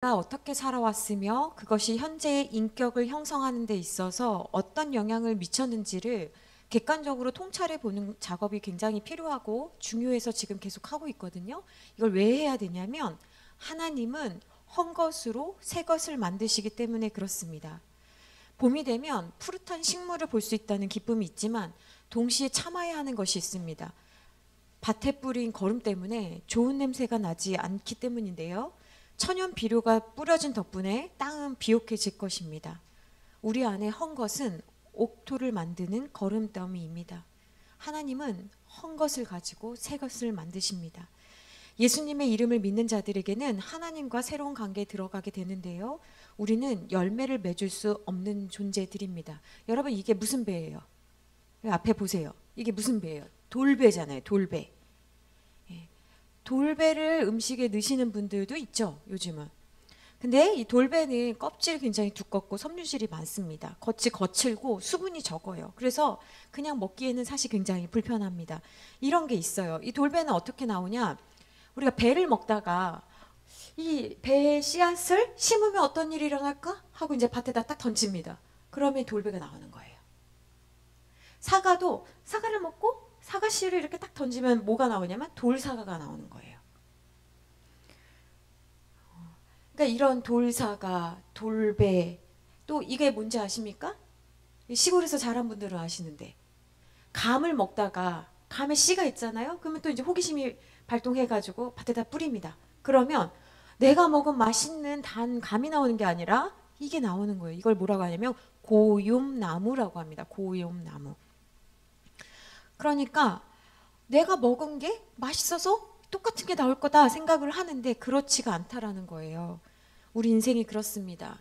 내가 어떻게 살아왔으며 그것이 현재의 인격을 형성하는 데 있어서 어떤 영향을 미쳤는지를 객관적으로 통찰해 보는 작업이 굉장히 필요하고 중요해서 지금 계속 하고 있거든요. 이걸 왜 해야 되냐면 하나님은 헛 것으로 새 것을 만드시기 때문에 그렇습니다. 봄이 되면 푸릇한 식물을 볼 수 있다는 기쁨이 있지만 동시에 참아야 하는 것이 있습니다. 밭에 뿌린 거름 때문에 좋은 냄새가 나지 않기 때문인데요. 천연 비료가 뿌려진 덕분에 땅은 비옥해질 것입니다. 우리 안에 헛 것은 옥토를 만드는 거름더미입니다. 하나님은 헛 것을 가지고 새 것을 만드십니다. 예수님의 이름을 믿는 자들에게는 하나님과 새로운 관계에 들어가게 되는데요. 우리는 열매를 맺을 수 없는 존재들입니다. 여러분, 이게 무슨 배예요? 앞에 보세요. 이게 무슨 배예요? 돌배잖아요. 돌배. 돌배를 음식에 넣으시는 분들도 있죠, 요즘은. 근데 이 돌배는 껍질이 굉장히 두껍고 섬유질이 많습니다. 겉이 거칠고 수분이 적어요. 그래서 그냥 먹기에는 사실 굉장히 불편합니다. 이런 게 있어요. 이 돌배는 어떻게 나오냐? 우리가 배를 먹다가 이 배의 씨앗을 심으면 어떤 일이 일어날까? 하고 이제 밭에다 딱 던집니다. 그러면 돌배가 나오는 거예요. 사과도 사과를 먹고 사과 씨를 이렇게 딱 던지면 뭐가 나오냐면 돌사과가 나오는 거예요. 그러니까 이런 돌사과, 돌배, 또 이게 뭔지 아십니까? 시골에서 자란 분들은 아시는데 감을 먹다가 감에 씨가 있잖아요. 그러면 또 이제 호기심이 발동해가지고 밭에다 뿌립니다. 그러면 내가 먹은 맛있는 단 감이 나오는 게 아니라 이게 나오는 거예요. 이걸 뭐라고 하냐면 고욤나무라고 합니다. 고욤나무. 그러니까 내가 먹은 게 맛있어서 똑같은 게 나올 거다 생각을 하는데 그렇지가 않다라는 거예요. 우리 인생이 그렇습니다.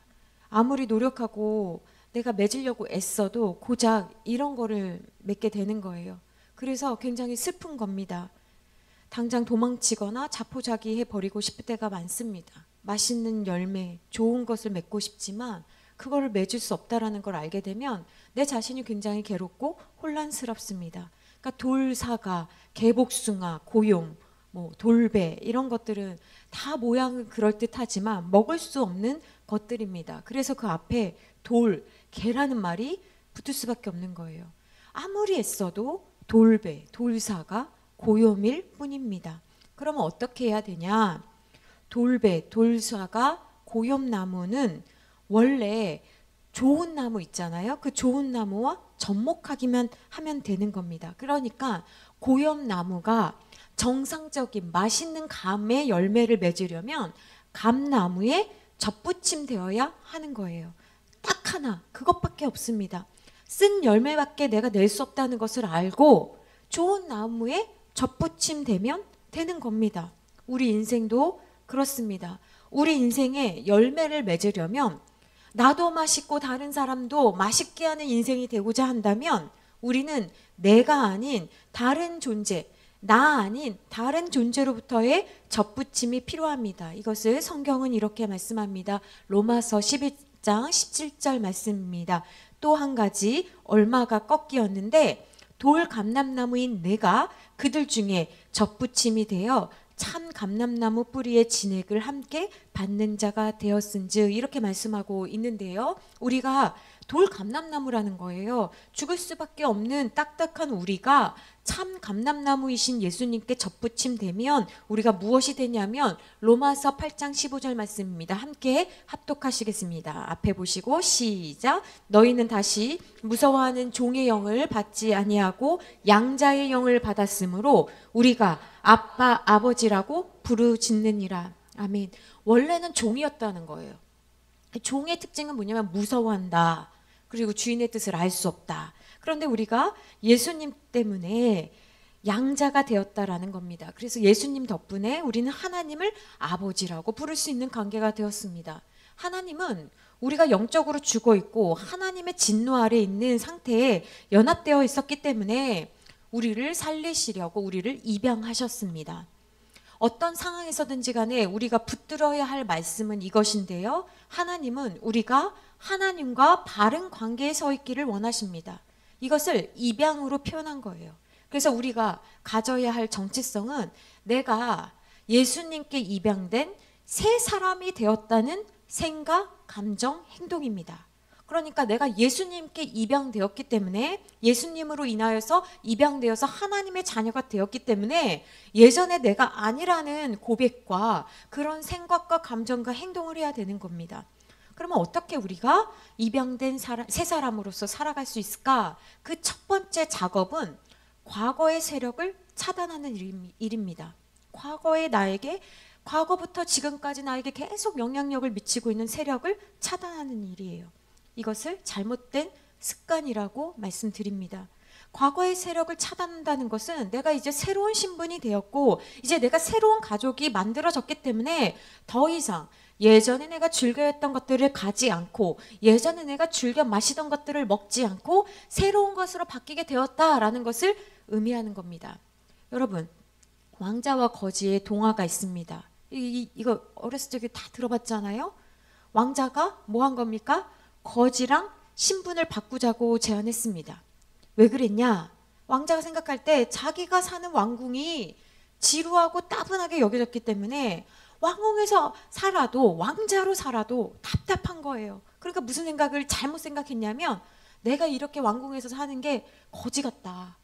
아무리 노력하고 내가 맺으려고 애써도 고작 이런 거를 맺게 되는 거예요. 그래서 굉장히 슬픈 겁니다. 당장 도망치거나 자포자기해 버리고 싶을 때가 많습니다. 맛있는 열매, 좋은 것을 맺고 싶지만 그거를 맺을 수 없다라는 걸 알게 되면 내 자신이 굉장히 괴롭고 혼란스럽습니다. 그러니까 돌사과, 개복숭아, 고용, 뭐 돌배 이런 것들은 다 모양은 그럴듯하지만 먹을 수 없는 것들입니다. 그래서 그 앞에 돌, 개라는 말이 붙을 수밖에 없는 거예요. 아무리 애써도 돌배, 돌사과, 고요밀 뿐입니다. 그러면 어떻게 해야 되냐? 돌배, 돌사과, 고염나무는 원래 좋은 나무 있잖아요. 그 좋은 나무와 접목하기만 하면 되는 겁니다. 그러니까 고염나무가 정상적인 맛있는 감의 열매를 맺으려면 감나무에 접붙임되어야 하는 거예요. 딱 하나, 그것밖에 없습니다. 쓴 열매밖에 내가 낼 수 없다는 것을 알고 좋은 나무에 접붙임되면 되는 겁니다. 우리 인생도 그렇습니다. 우리 인생에 열매를 맺으려면 나도 맛있고 다른 사람도 맛있게 하는 인생이 되고자 한다면 우리는 내가 아닌 다른 존재, 나 아닌 다른 존재로부터의 접붙임이 필요합니다. 이것을 성경은 이렇게 말씀합니다. 로마서 11장 17절 말씀입니다. 또 한 가지 얼마가 꺾이었는데 돌 감람나무인 내가 그들 중에 접붙임이 되어 참 감람나무 뿌리의 진액을 함께 받는 자가 되었은즉 이렇게 말씀하고 있는데요. 우리가 돌 감람나무라는 거예요. 죽을 수밖에 없는 딱딱한 우리가 참 감람나무이신 예수님께 접붙임되면 우리가 무엇이 되냐면 로마서 8장 15절 말씀입니다. 함께 합독하시겠습니다. 앞에 보시고 시작. 너희는 다시 무서워하는 종의 영을 받지 아니하고 양자의 영을 받았으므로 우리가 아빠 아버지라고 부르짖느니라. 아멘. 원래는 종이었다는 거예요. 종의 특징은 뭐냐면 무서워한다. 그리고 주인의 뜻을 알 수 없다. 그런데 우리가 예수님 때문에 양자가 되었다라는 겁니다. 그래서 예수님 덕분에 우리는 하나님을 아버지라고 부를 수 있는 관계가 되었습니다. 하나님은 우리가 영적으로 죽어 있고 하나님의 진노 아래 있는 상태에 연합되어 있었기 때문에 우리를 살리시려고 우리를 입양하셨습니다. 어떤 상황에서든지 간에 우리가 붙들어야 할 말씀은 이것인데요. 하나님은 우리가 하나님과 바른 관계에 서 있기를 원하십니다. 이것을 입양으로 표현한 거예요. 그래서 우리가 가져야 할 정체성은 내가 예수님께 입양된 새 사람이 되었다는 생각, 감정, 행동입니다. 그러니까 내가 예수님께 입양되었기 때문에, 예수님으로 인하여서 입양되어서 하나님의 자녀가 되었기 때문에 예전에 내가 아니라는 고백과 그런 생각과 감정과 행동을 해야 되는 겁니다. 그러면 어떻게 우리가 입양된 새 사람으로서 살아갈 수 있을까? 그 첫 번째 작업은 과거의 세력을 차단하는 일입니다. 과거의 나에게, 과거부터 지금까지 나에게 계속 영향력을 미치고 있는 세력을 차단하는 일이에요. 이것을 잘못된 습관이라고 말씀드립니다. 과거의 세력을 차단한다는 것은 내가 이제 새로운 신분이 되었고 이제 내가 새로운 가족이 만들어졌기 때문에 더 이상 예전에 내가 즐겨했던 것들을 가지 않고 예전에 내가 즐겨 마시던 것들을 먹지 않고 새로운 것으로 바뀌게 되었다라는 것을 의미하는 겁니다. 여러분, 왕자와 거지의 동화가 있습니다. 이거 어렸을 적에 다 들어봤잖아요. 왕자가 뭐 한 겁니까? 거지랑 신분을 바꾸자고 제안했습니다. 왜 그랬냐? 왕자가 생각할 때 자기가 사는 왕궁이 지루하고 따분하게 여겨졌기 때문에 왕궁에서 살아도, 왕자로 살아도 답답한 거예요. 그러니까 무슨 생각을 잘못 생각했냐면 내가 이렇게 왕궁에서 사는 게 거지 같다.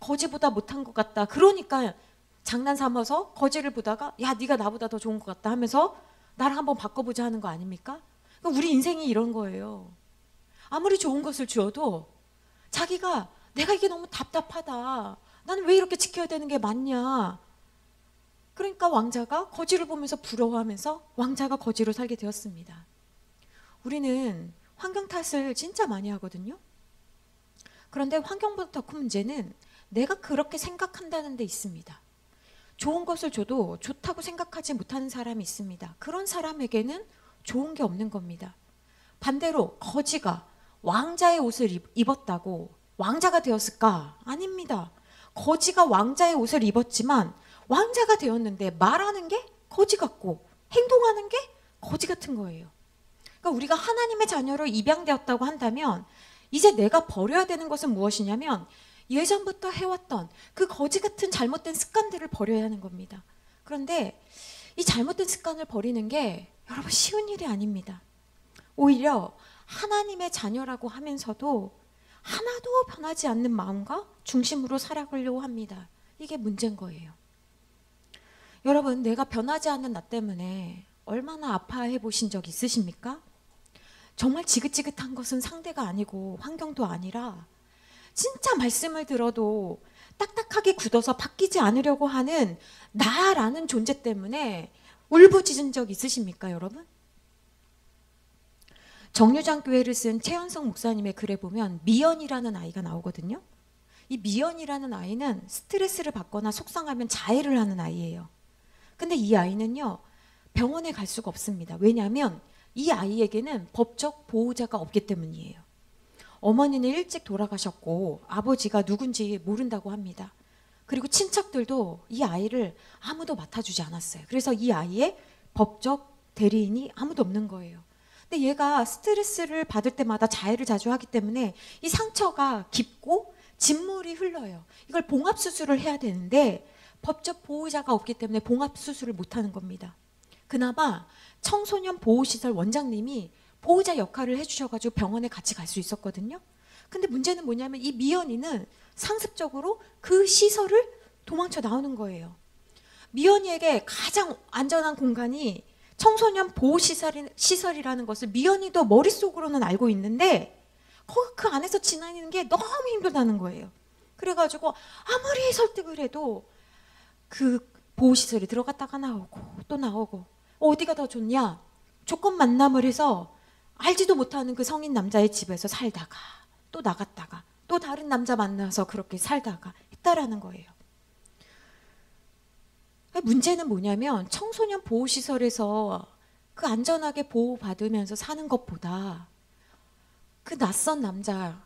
거지보다 못한 것 같다. 그러니까 장난 삼아서 거지를 보다가 야, 네가 나보다 더 좋은 것 같다 하면서 나를 한번 바꿔보자 하는 거 아닙니까? 그러니까 우리 인생이 이런 거예요. 아무리 좋은 것을 주어도 자기가 내가 이게 너무 답답하다. 나는 왜 이렇게 지켜야 되는 게 맞냐. 그러니까 왕자가 거지를 보면서 부러워하면서 왕자가 거지로 살게 되었습니다. 우리는 환경 탓을 진짜 많이 하거든요. 그런데 환경보다 더 큰 문제는 내가 그렇게 생각한다는 데 있습니다. 좋은 것을 줘도 좋다고 생각하지 못하는 사람이 있습니다. 그런 사람에게는 좋은 게 없는 겁니다. 반대로 거지가 왕자의 옷을 입었다고 왕자가 되었을까? 아닙니다. 거지가 왕자의 옷을 입었지만 왕자가 되었는데 말하는 게 거지 같고 행동하는 게 거지 같은 거예요. 그러니까 우리가 하나님의 자녀로 입양되었다고 한다면 이제 내가 버려야 되는 것은 무엇이냐면 예전부터 해왔던 그 거지 같은 잘못된 습관들을 버려야 하는 겁니다. 그런데 이 잘못된 습관을 버리는 게 여러분 쉬운 일이 아닙니다. 오히려 하나님의 자녀라고 하면서도 하나도 변하지 않는 마음과 중심으로 살아가려고 합니다. 이게 문제인 거예요. 여러분, 내가 변하지 않는 나 때문에 얼마나 아파해 보신 적 있으십니까? 정말 지긋지긋한 것은 상대가 아니고 환경도 아니라 진짜 말씀을 들어도 딱딱하게 굳어서 바뀌지 않으려고 하는 나라는 존재 때문에 울부짖은 적 있으십니까, 여러분? 정류장 교회를 쓴 최현성 목사님의 글에 보면 미연이라는 아이가 나오거든요. 이 미연이라는 아이는 스트레스를 받거나 속상하면 자해를 하는 아이예요. 근데 이 아이는요, 병원에 갈 수가 없습니다. 왜냐하면 이 아이에게는 법적 보호자가 없기 때문이에요. 어머니는 일찍 돌아가셨고 아버지가 누군지 모른다고 합니다. 그리고 친척들도 이 아이를 아무도 맡아주지 않았어요. 그래서 이 아이의 법적 대리인이 아무도 없는 거예요. 근데 얘가 스트레스를 받을 때마다 자해를 자주 하기 때문에 이 상처가 깊고 진물이 흘러요. 이걸 봉합수술을 해야 되는데 법적 보호자가 없기 때문에 봉합수술을 못하는 겁니다. 그나마 청소년 보호시설 원장님이 보호자 역할을 해주셔가지고 병원에 같이 갈 수 있었거든요. 근데 문제는 뭐냐면 이 미연이는 상습적으로 그 시설을 도망쳐 나오는 거예요. 미연이에게 가장 안전한 공간이 청소년 보호시설이라는 것을 미연이도 머릿속으로는 알고 있는데 그 안에서 지나는 게 너무 힘들다는 거예요. 그래가지고 아무리 설득을 해도 그 보호시설에 들어갔다가 나오고 또 나오고 어디가 더 좋냐? 조건 만남을 해서 알지도 못하는 그 성인 남자의 집에서 살다가 또 나갔다가 또 다른 남자 만나서 그렇게 살다가 했다라는 거예요. 문제는 뭐냐면 청소년 보호시설에서 그 안전하게 보호받으면서 사는 것보다 그 낯선 남자,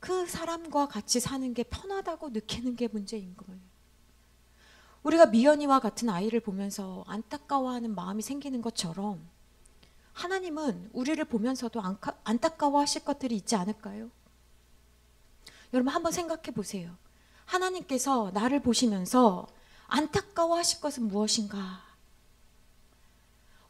그 사람과 같이 사는 게 편하다고 느끼는 게 문제인 거예요. 우리가 미연이와 같은 아이를 보면서 안타까워하는 마음이 생기는 것처럼 하나님은 우리를 보면서도 안타까워하실 것들이 있지 않을까요? 여러분 한번 생각해 보세요. 하나님께서 나를 보시면서 안타까워하실 것은 무엇인가?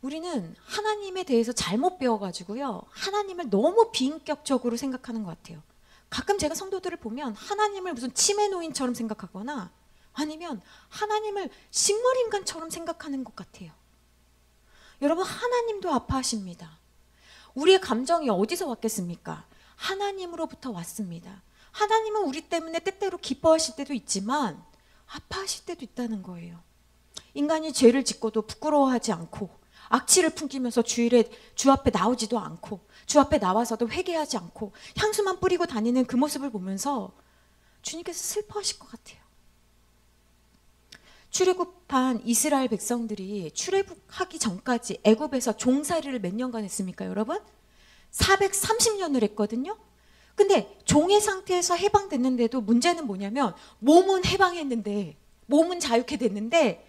우리는 하나님에 대해서 잘못 배워가지고요. 하나님을 너무 비인격적으로 생각하는 것 같아요. 가끔 제가 성도들을 보면 하나님을 무슨 치매 노인처럼 생각하거나 아니면 하나님을 식물인간처럼 생각하는 것 같아요. 여러분, 하나님도 아파하십니다. 우리의 감정이 어디서 왔겠습니까? 하나님으로부터 왔습니다. 하나님은 우리 때문에 때때로 기뻐하실 때도 있지만 아파하실 때도 있다는 거예요. 인간이 죄를 짓고도 부끄러워하지 않고 악취를 풍기면서 주 앞에 나오지도 않고 주 앞에 나와서도 회개하지 않고 향수만 뿌리고 다니는 그 모습을 보면서 주님께서 슬퍼하실 것 같아요. 출애굽한 이스라엘 백성들이 출애굽하기 전까지 애굽에서 종살이를 몇 년간 했습니까, 여러분? 430년을 했거든요. 근데 종의 상태에서 해방됐는데도 문제는 뭐냐면 몸은 해방했는데, 몸은 자유케 됐는데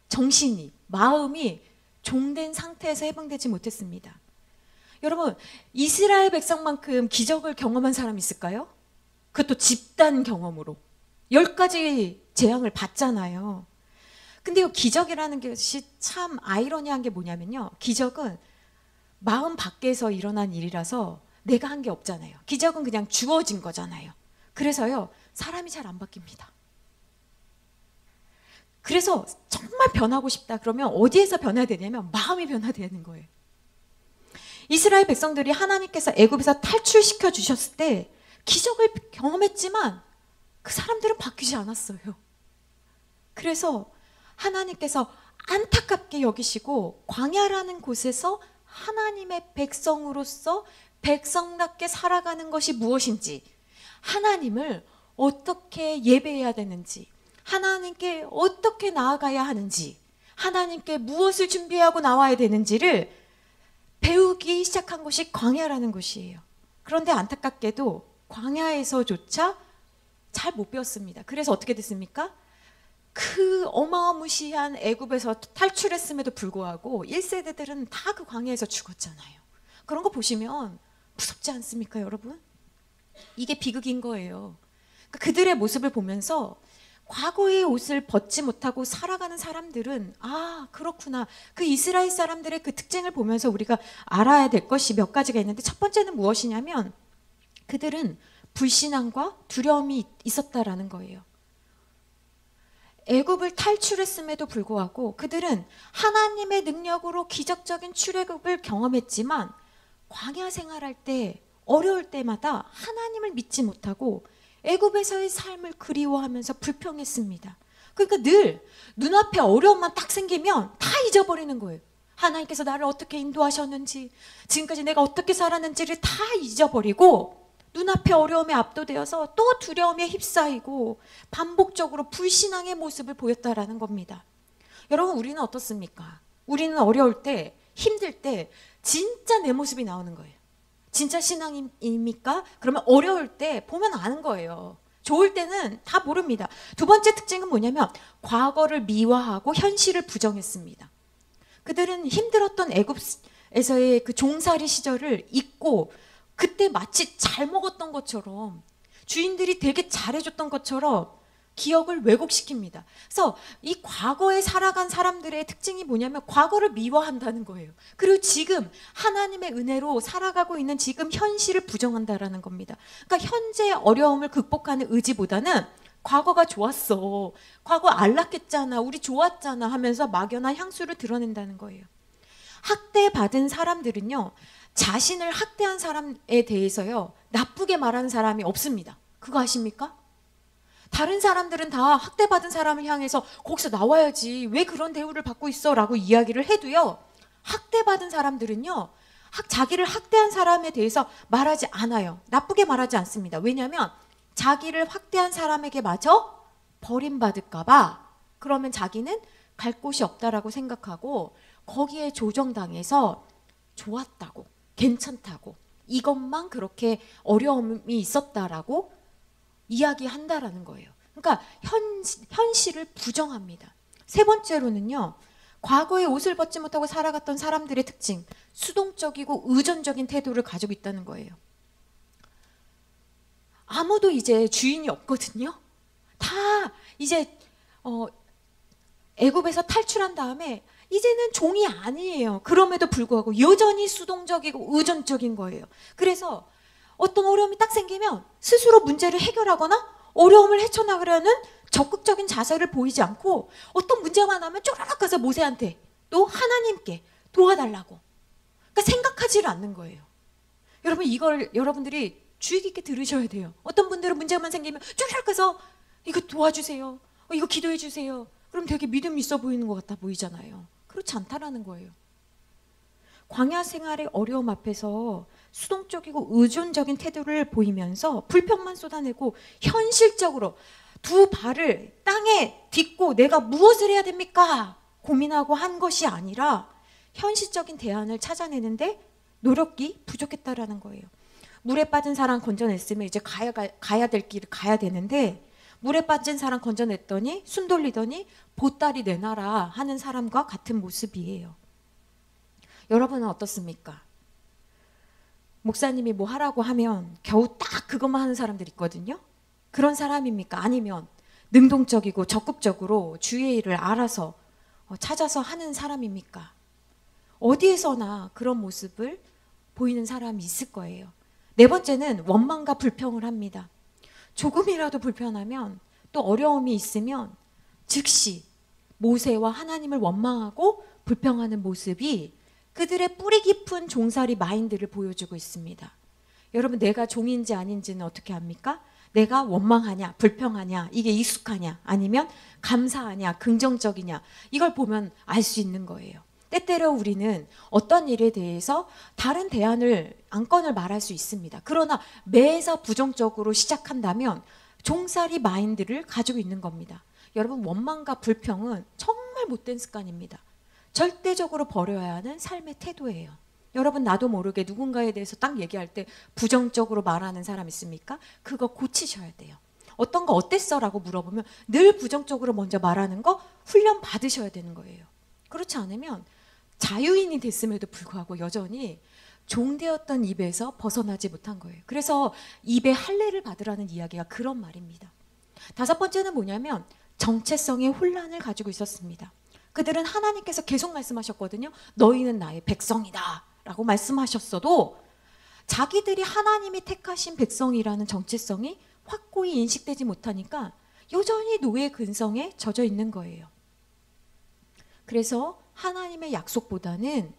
정신이, 마음이 종된 상태에서 해방되지 못했습니다. 여러분, 이스라엘 백성만큼 기적을 경험한 사람 있을까요? 그것도 집단 경험으로 10가지 재앙을 받잖아요. 근데 이 기적이라는 것이 참 아이러니한 게 뭐냐면요, 기적은 마음 밖에서 일어난 일이라서 내가 한 게 없잖아요. 기적은 그냥 주어진 거잖아요. 그래서요, 사람이 잘 안 바뀝니다. 그래서 정말 변하고 싶다 그러면 어디에서 변해야 되냐면 마음이 변화되는 거예요. 이스라엘 백성들이 하나님께서 애굽에서 탈출시켜 주셨을 때 기적을 경험했지만 그 사람들은 바뀌지 않았어요. 그래서 하나님께서 안타깝게 여기시고 광야라는 곳에서 하나님의 백성으로서 백성답게 살아가는 것이 무엇인지, 하나님을 어떻게 예배해야 되는지, 하나님께 어떻게 나아가야 하는지, 하나님께 무엇을 준비하고 나와야 되는지를 배우기 시작한 곳이 광야라는 곳이에요. 그런데 안타깝게도 광야에서조차 잘 못 배웠습니다. 그래서 어떻게 됐습니까? 그 어마무시한 애굽에서 탈출했음에도 불구하고 1세대들은 다 그 광야에서 죽었잖아요. 그런 거 보시면 무섭지 않습니까, 여러분? 이게 비극인 거예요. 그들의 모습을 보면서 과거의 옷을 벗지 못하고 살아가는 사람들은 아, 그렇구나. 그 이스라엘 사람들의 그 특징을 보면서 우리가 알아야 될 것이 몇 가지가 있는데, 첫 번째는 무엇이냐면 그들은 불신앙과 두려움이 있었다라는 거예요. 애굽을 탈출했음에도 불구하고 그들은 하나님의 능력으로 기적적인 출애굽을 경험했지만 광야 생활할 때, 어려울 때마다 하나님을 믿지 못하고 애굽에서의 삶을 그리워하면서 불평했습니다. 그러니까 늘 눈앞에 어려움만 딱 생기면 다 잊어버리는 거예요. 하나님께서 나를 어떻게 인도하셨는지, 지금까지 내가 어떻게 살았는지를 다 잊어버리고 눈앞에 어려움에 압도되어서 또 두려움에 휩싸이고 반복적으로 불신앙의 모습을 보였다라는 겁니다. 여러분, 우리는 어떻습니까? 우리는 어려울 때, 힘들 때 진짜 내 모습이 나오는 거예요. 진짜 신앙입니까? 그러면 어려울 때 보면 아는 거예요. 좋을 때는 다 모릅니다. 두 번째 특징은 뭐냐면 과거를 미화하고 현실을 부정했습니다. 그들은 힘들었던 애굽에서의 그 종살이 시절을 잊고 그때 마치 잘 먹었던 것처럼, 주인들이 되게 잘해줬던 것처럼 기억을 왜곡시킵니다. 그래서 이 과거에 살아간 사람들의 특징이 뭐냐면 과거를 미화한다는 거예요. 그리고 지금 하나님의 은혜로 살아가고 있는 지금 현실을 부정한다라는 겁니다. 그러니까 현재의 어려움을 극복하는 의지보다는 과거가 좋았어, 과거 안락했잖아, 우리 좋았잖아 하면서 막연한 향수를 드러낸다는 거예요. 학대받은 사람들은요, 자신을 학대한 사람에 대해서요 나쁘게 말하는 사람이 없습니다. 그거 아십니까? 다른 사람들은 다 학대받은 사람을 향해서 거기서 나와야지, 왜 그런 대우를 받고 있어 라고 이야기를 해도요, 학대받은 사람들은요 자기를 학대한 사람에 대해서 말하지 않아요. 나쁘게 말하지 않습니다. 왜냐하면 자기를 학대한 사람에게 마저 버림받을까 봐, 그러면 자기는 갈 곳이 없다라고 생각하고 거기에 조정당해서 좋았다고, 괜찮다고, 이것만 그렇게 어려움이 있었다라고 이야기한다라는 거예요. 그러니까 현실을 부정합니다. 세 번째로는요, 과거에 옷을 벗지 못하고 살아갔던 사람들의 특징, 수동적이고 의존적인 태도를 가지고 있다는 거예요. 아무도 이제 주인이 없거든요. 다 이제 애굽에서 탈출한 다음에 이제는 종이 아니에요. 그럼에도 불구하고 여전히 수동적이고 의존적인 거예요. 그래서 어떤 어려움이 딱 생기면 스스로 문제를 해결하거나 어려움을 헤쳐나가려는 적극적인 자세를 보이지 않고 어떤 문제가 나면 쪼르륵 가서 모세한테 또 하나님께 도와달라고. 그러니까 생각하지를 않는 거예요. 여러분 이걸 여러분들이 주의 깊게 들으셔야 돼요. 어떤 분들은 문제만 생기면 쪼르륵 가서 이거 도와주세요. 이거 기도해 주세요. 그럼 되게 믿음 있어 보이는 것 같아 보이잖아요. 그렇지 않다라는 거예요. 광야 생활의 어려움 앞에서 수동적이고 의존적인 태도를 보이면서 불평만 쏟아내고 현실적으로 두 발을 땅에 딛고 내가 무엇을 해야 됩니까? 고민하고 한 것이 아니라 현실적인 대안을 찾아내는데 노력이 부족했다라는 거예요. 물에 빠진 사람 건져냈으면 이제 가야 될 길을 가야 되는데 물에 빠진 사람 건져냈더니 숨 돌리더니 보따리 내놔라 하는 사람과 같은 모습이에요. 여러분은 어떻습니까? 목사님이 뭐 하라고 하면 겨우 딱 그것만 하는 사람들 있거든요. 그런 사람입니까? 아니면 능동적이고 적극적으로 주의 일을 알아서 찾아서 하는 사람입니까? 어디에서나 그런 모습을 보이는 사람이 있을 거예요. 네 번째는 원망과 불평을 합니다. 조금이라도 불편하면 또 어려움이 있으면 즉시 모세와 하나님을 원망하고 불평하는 모습이 그들의 뿌리 깊은 종살이 마인드를 보여주고 있습니다. 여러분 내가 종인지 아닌지는 어떻게 압니까? 내가 원망하냐 불평하냐 이게 익숙하냐 아니면 감사하냐 긍정적이냐 이걸 보면 알 수 있는 거예요. 때때로 우리는 어떤 일에 대해서 다른 대안을 안건을 말할 수 있습니다. 그러나 매사 부정적으로 시작한다면 종살이 마인드를 가지고 있는 겁니다. 여러분 원망과 불평은 정말 못된 습관입니다. 절대적으로 버려야 하는 삶의 태도예요. 여러분 나도 모르게 누군가에 대해서 딱 얘기할 때 부정적으로 말하는 사람 있습니까? 그거 고치셔야 돼요. 어떤 거 어땠어? 라고 물어보면 늘 부정적으로 먼저 말하는 거 훈련 받으셔야 되는 거예요. 그렇지 않으면 자유인이 됐음에도 불구하고 여전히 종되었던 입에서 벗어나지 못한 거예요. 그래서 입에 할례를 받으라는 이야기가 그런 말입니다. 다섯 번째는 뭐냐면 정체성의 혼란을 가지고 있었습니다. 그들은 하나님께서 계속 말씀하셨거든요. 너희는 나의 백성이다 라고 말씀하셨어도 자기들이 하나님이 택하신 백성이라는 정체성이 확고히 인식되지 못하니까 여전히 노예 근성에 젖어 있는 거예요. 그래서 하나님의 약속보다는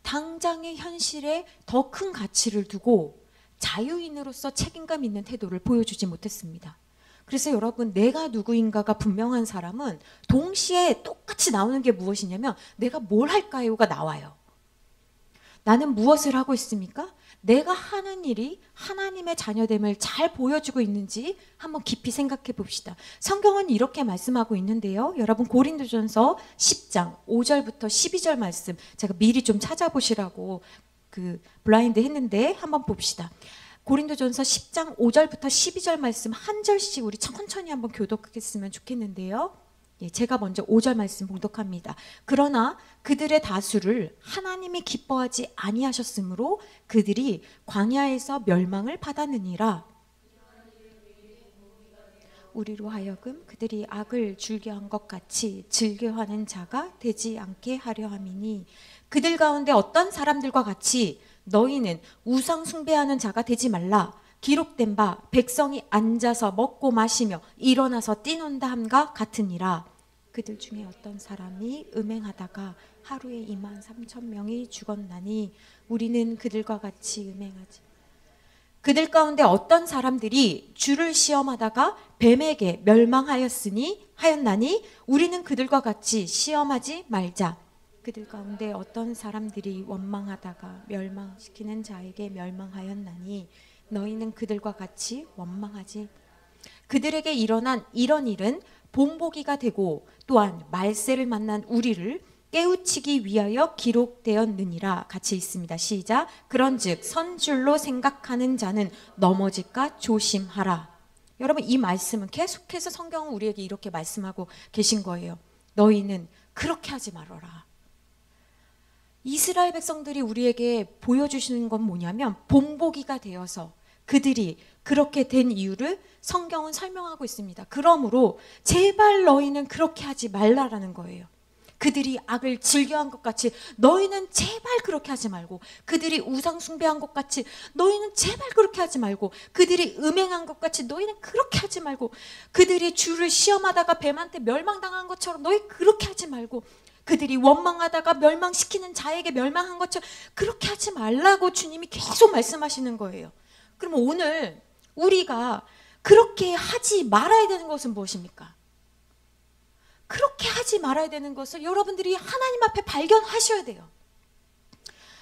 당장의 현실에 더 큰 가치를 두고 자유인으로서 책임감 있는 태도를 보여주지 못했습니다. 그래서 여러분 내가 누구인가가 분명한 사람은 동시에 똑같이 나오는 게 무엇이냐면 내가 뭘 할까요가 나와요. 나는 무엇을 하고 있습니까? 내가 하는 일이 하나님의 자녀됨을 잘 보여주고 있는지 한번 깊이 생각해 봅시다. 성경은 이렇게 말씀하고 있는데요. 여러분 고린도전서 10장 5절부터 12절 말씀 제가 미리 좀 찾아보시라고 블라인드 했는데 한번 봅시다. 고린도전서 10장 5절부터 12절 말씀 한 절씩 우리 천천히 한번 교독했으면 좋겠는데요. 제가 먼저 5절 말씀 봉독합니다. 그러나 그들의 다수를 하나님이 기뻐하지 아니하셨으므로 그들이 광야에서 멸망을 받았느니라. 우리로 하여금 그들이 악을 즐겨한 것 같이 즐겨하는 자가 되지 않게 하려 함이니 그들 가운데 어떤 사람들과 같이 너희는 우상 숭배하는 자가 되지 말라. 기록된 바 백성이 앉아서 먹고 마시며 일어나서 뛰논다 함과 같으니라. 그들 중에 어떤 사람이 음행하다가 하루에 23,000명이 죽었나니 우리는 그들과 같이 음행하지. 그들 가운데 어떤 사람들이 주를 시험하다가 뱀에게 멸망하였나니 우리는 그들과 같이 시험하지 말자. 그들 가운데 어떤 사람들이 원망하다가 멸망시키는 자에게 멸망하였나니 너희는 그들과 같이 원망하지. 그들에게 일어난 이런 일은 본보기가 되고 또한 말세를 만난 우리를 깨우치기 위하여 기록되었느니라. 같이 있습니다. 시작. 그런즉 선줄로 생각하는 자는 넘어질까 조심하라. 여러분 이 말씀은 계속해서 성경은 우리에게 이렇게 말씀하고 계신 거예요. 너희는 그렇게 하지 말아라. 이스라엘 백성들이 우리에게 보여주시는 건 뭐냐면 본보기가 되어서 그들이 그렇게 된 이유를 성경은 설명하고 있습니다. 그러므로 제발 너희는 그렇게 하지 말라라는 거예요. 그들이 악을 즐겨한 것 같이 너희는 제발 그렇게 하지 말고, 그들이 우상 숭배한 것 같이 너희는 제발 그렇게 하지 말고, 그들이 음행한 것 같이 너희는 그렇게 하지 말고, 그들이 주를 시험하다가 뱀한테 멸망당한 것처럼 너희 그렇게 하지 말고, 그들이 원망하다가 멸망시키는 자에게 멸망한 것처럼 그렇게 하지 말라고 주님이 계속 말씀하시는 거예요. 그러면 오늘 우리가 그렇게 하지 말아야 되는 것은 무엇입니까? 그렇게 하지 말아야 되는 것을 여러분들이 하나님 앞에 발견하셔야 돼요.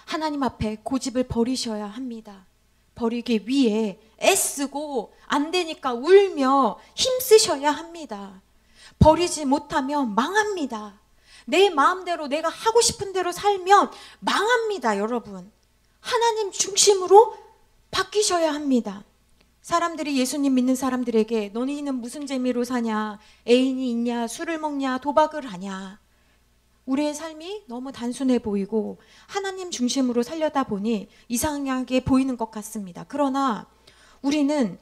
하나님 앞에 고집을 버리셔야 합니다. 버리기 위해 애쓰고 안 되니까 울며 힘쓰셔야 합니다. 버리지 못하면 망합니다. 내 마음대로 내가 하고 싶은 대로 살면 망합니다, 여러분. 하나님 중심으로 바뀌셔야 합니다. 사람들이 예수님 믿는 사람들에게 너희는 무슨 재미로 사냐, 애인이 있냐, 술을 먹냐, 도박을 하냐. 우리의 삶이 너무 단순해 보이고 하나님 중심으로 살려다 보니 이상하게 보이는 것 같습니다. 그러나 우리는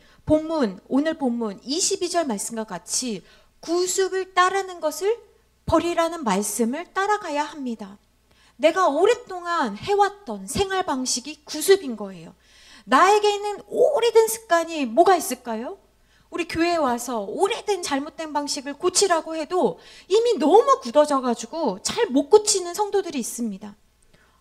오늘 본문 22절 말씀과 같이 구습을 따르는 것을 버리라는 말씀을 따라가야 합니다. 내가 오랫동안 해왔던 생활 방식이 구습인 거예요. 나에게 있는 오래된 습관이 뭐가 있을까요? 우리 교회에 와서 오래된 잘못된 방식을 고치라고 해도 이미 너무 굳어져가지고 잘 못 고치는 성도들이 있습니다.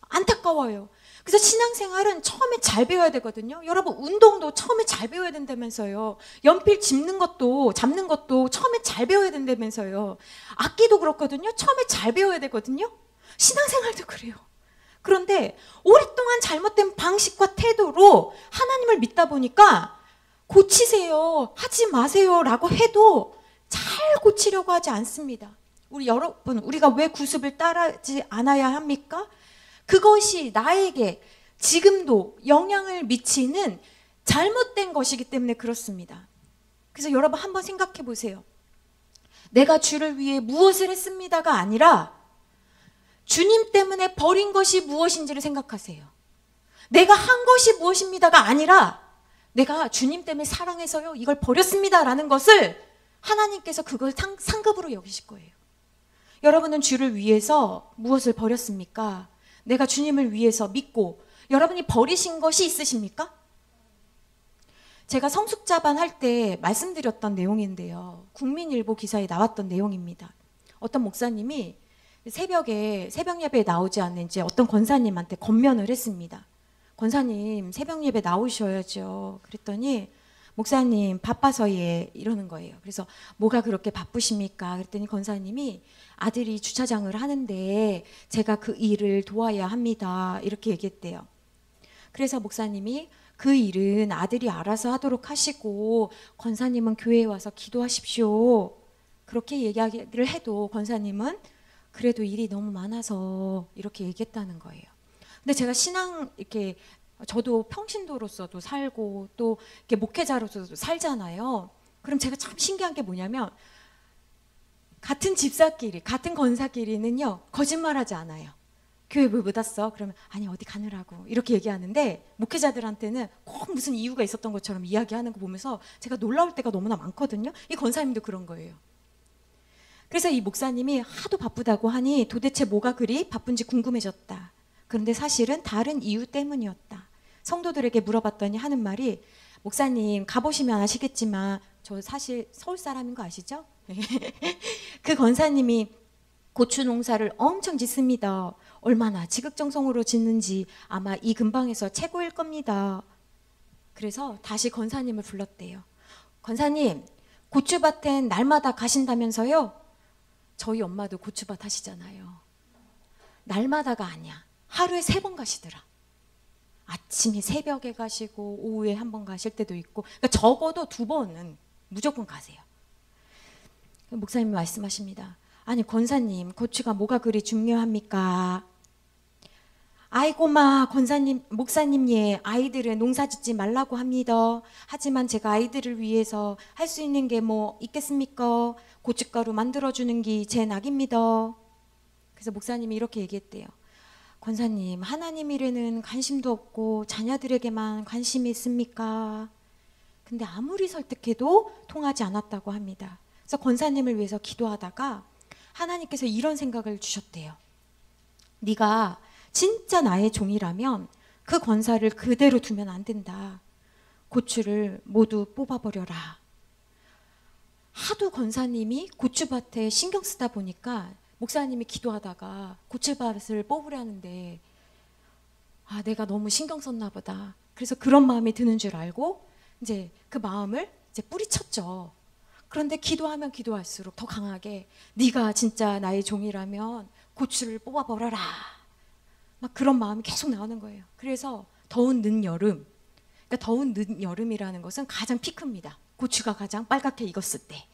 안타까워요. 그래서 신앙생활은 처음에 잘 배워야 되거든요. 여러분, 운동도 처음에 잘 배워야 된다면서요. 연필 잡는 것도 처음에 잘 배워야 된다면서요. 악기도 그렇거든요. 처음에 잘 배워야 되거든요. 신앙생활도 그래요. 그런데 오랫동안 잘못된 방식과 태도로 하나님을 믿다 보니까 고치세요, 하지 마세요 라고 해도 잘 고치려고 하지 않습니다. 여러분, 우리가 왜 구습을 따르지 않아야 합니까? 그것이 나에게 지금도 영향을 미치는 잘못된 것이기 때문에 그렇습니다. 그래서 여러분 한번 생각해 보세요. 내가 주를 위해 무엇을 했습니다가 아니라 주님 때문에 버린 것이 무엇인지를 생각하세요. 내가 한 것이 무엇입니다가 아니라 내가 주님 때문에 사랑해서요 이걸 버렸습니다라는 것을 하나님께서 그걸 상급으로 여기실 거예요. 여러분은 주를 위해서 무엇을 버렸습니까? 내가 주님을 위해서 믿고 여러분이 버리신 것이 있으십니까? 제가 성숙자반 할 때 말씀드렸던 내용인데요. 국민일보 기사에 나왔던 내용입니다. 어떤 목사님이 새벽 예배에 나오지 않는지 어떤 권사님한테 권면을 했습니다. 권사님, 새벽 예배 나오셔야죠. 그랬더니 목사님 바빠서 이러는 거예요. 그래서 뭐가 그렇게 바쁘십니까? 그랬더니 권사님이 아들이 주차장을 하는데 제가 그 일을 도와야 합니다. 이렇게 얘기했대요. 그래서 목사님이 그 일은 아들이 알아서 하도록 하시고 권사님은 교회에 와서 기도하십시오. 그렇게 얘기를 해도 권사님은 그래도 일이 너무 많아서 이렇게 얘기했다는 거예요. 근데 제가 이렇게 저도 평신도로서도 살고 또 이렇게 목회자로서도 살잖아요. 그럼 제가 참 신기한 게 뭐냐면 같은 집사끼리, 같은 권사끼리는요 거짓말하지 않아요. 교회 왜 못 왔어? 그러면 아니 어디 가느라고 이렇게 얘기하는데 목회자들한테는 꼭 무슨 이유가 있었던 것처럼 이야기하는 거 보면서 제가 놀라울 때가 너무나 많거든요. 이 권사님도 그런 거예요. 그래서 이 목사님이 하도 바쁘다고 하니 도대체 뭐가 그리 바쁜지 궁금해졌다. 그런데 사실은 다른 이유 때문이었다. 성도들에게 물어봤더니 하는 말이 목사님 가보시면 아시겠지만 저 사실 서울 사람인 거 아시죠? 그 권사님이 고추 농사를 엄청 짓습니다. 얼마나 지극정성으로 짓는지 아마 이 근방에서 최고일 겁니다. 그래서 다시 권사님을 불렀대요. 권사님, 고추밭엔 날마다 가신다면서요? 저희 엄마도 고추밭 하시잖아요. 날마다가 아니야. 하루에 3번 가시더라. 아침에 새벽에 가시고 오후에 1번 가실 때도 있고, 그러니까 적어도 2번은 무조건 가세요. 목사님이 말씀하십니다. 아니 권사님, 고추가 뭐가 그리 중요합니까? 아이고마 권사님, 목사님 예, 아이들은 농사 짓지 말라고 합니다. 하지만 제가 아이들을 위해서 할 수 있는 게 뭐 있겠습니까? 고춧가루 만들어주는 게 제 낙입니다. 그래서 목사님이 이렇게 얘기했대요. 권사님, 하나님 일에는 관심도 없고 자녀들에게만 관심이 있습니까? 근데 아무리 설득해도 통하지 않았다고 합니다. 그래서 권사님을 위해서 기도하다가 하나님께서 이런 생각을 주셨대요. 네가 진짜 나의 종이라면 그 권사를 그대로 두면 안 된다. 고추를 모두 뽑아버려라. 하도 권사님이 고추밭에 신경 쓰다 보니까 목사님이 기도하다가 고추밭을 뽑으려는데 내가 너무 신경 썼나 보다. 그래서 그런 마음이 드는 줄 알고 이제 그 마음을 이제 뿌리쳤죠. 그런데 기도하면 기도할수록 더 강하게 네가 진짜 나의 종이라면 고추를 뽑아버려라. 막 그런 마음이 계속 나오는 거예요. 그래서 더운 늦여름, 그러니까 더운 늦여름이라는 것은 가장 피크입니다. 고추가 가장 빨갛게 익었을 때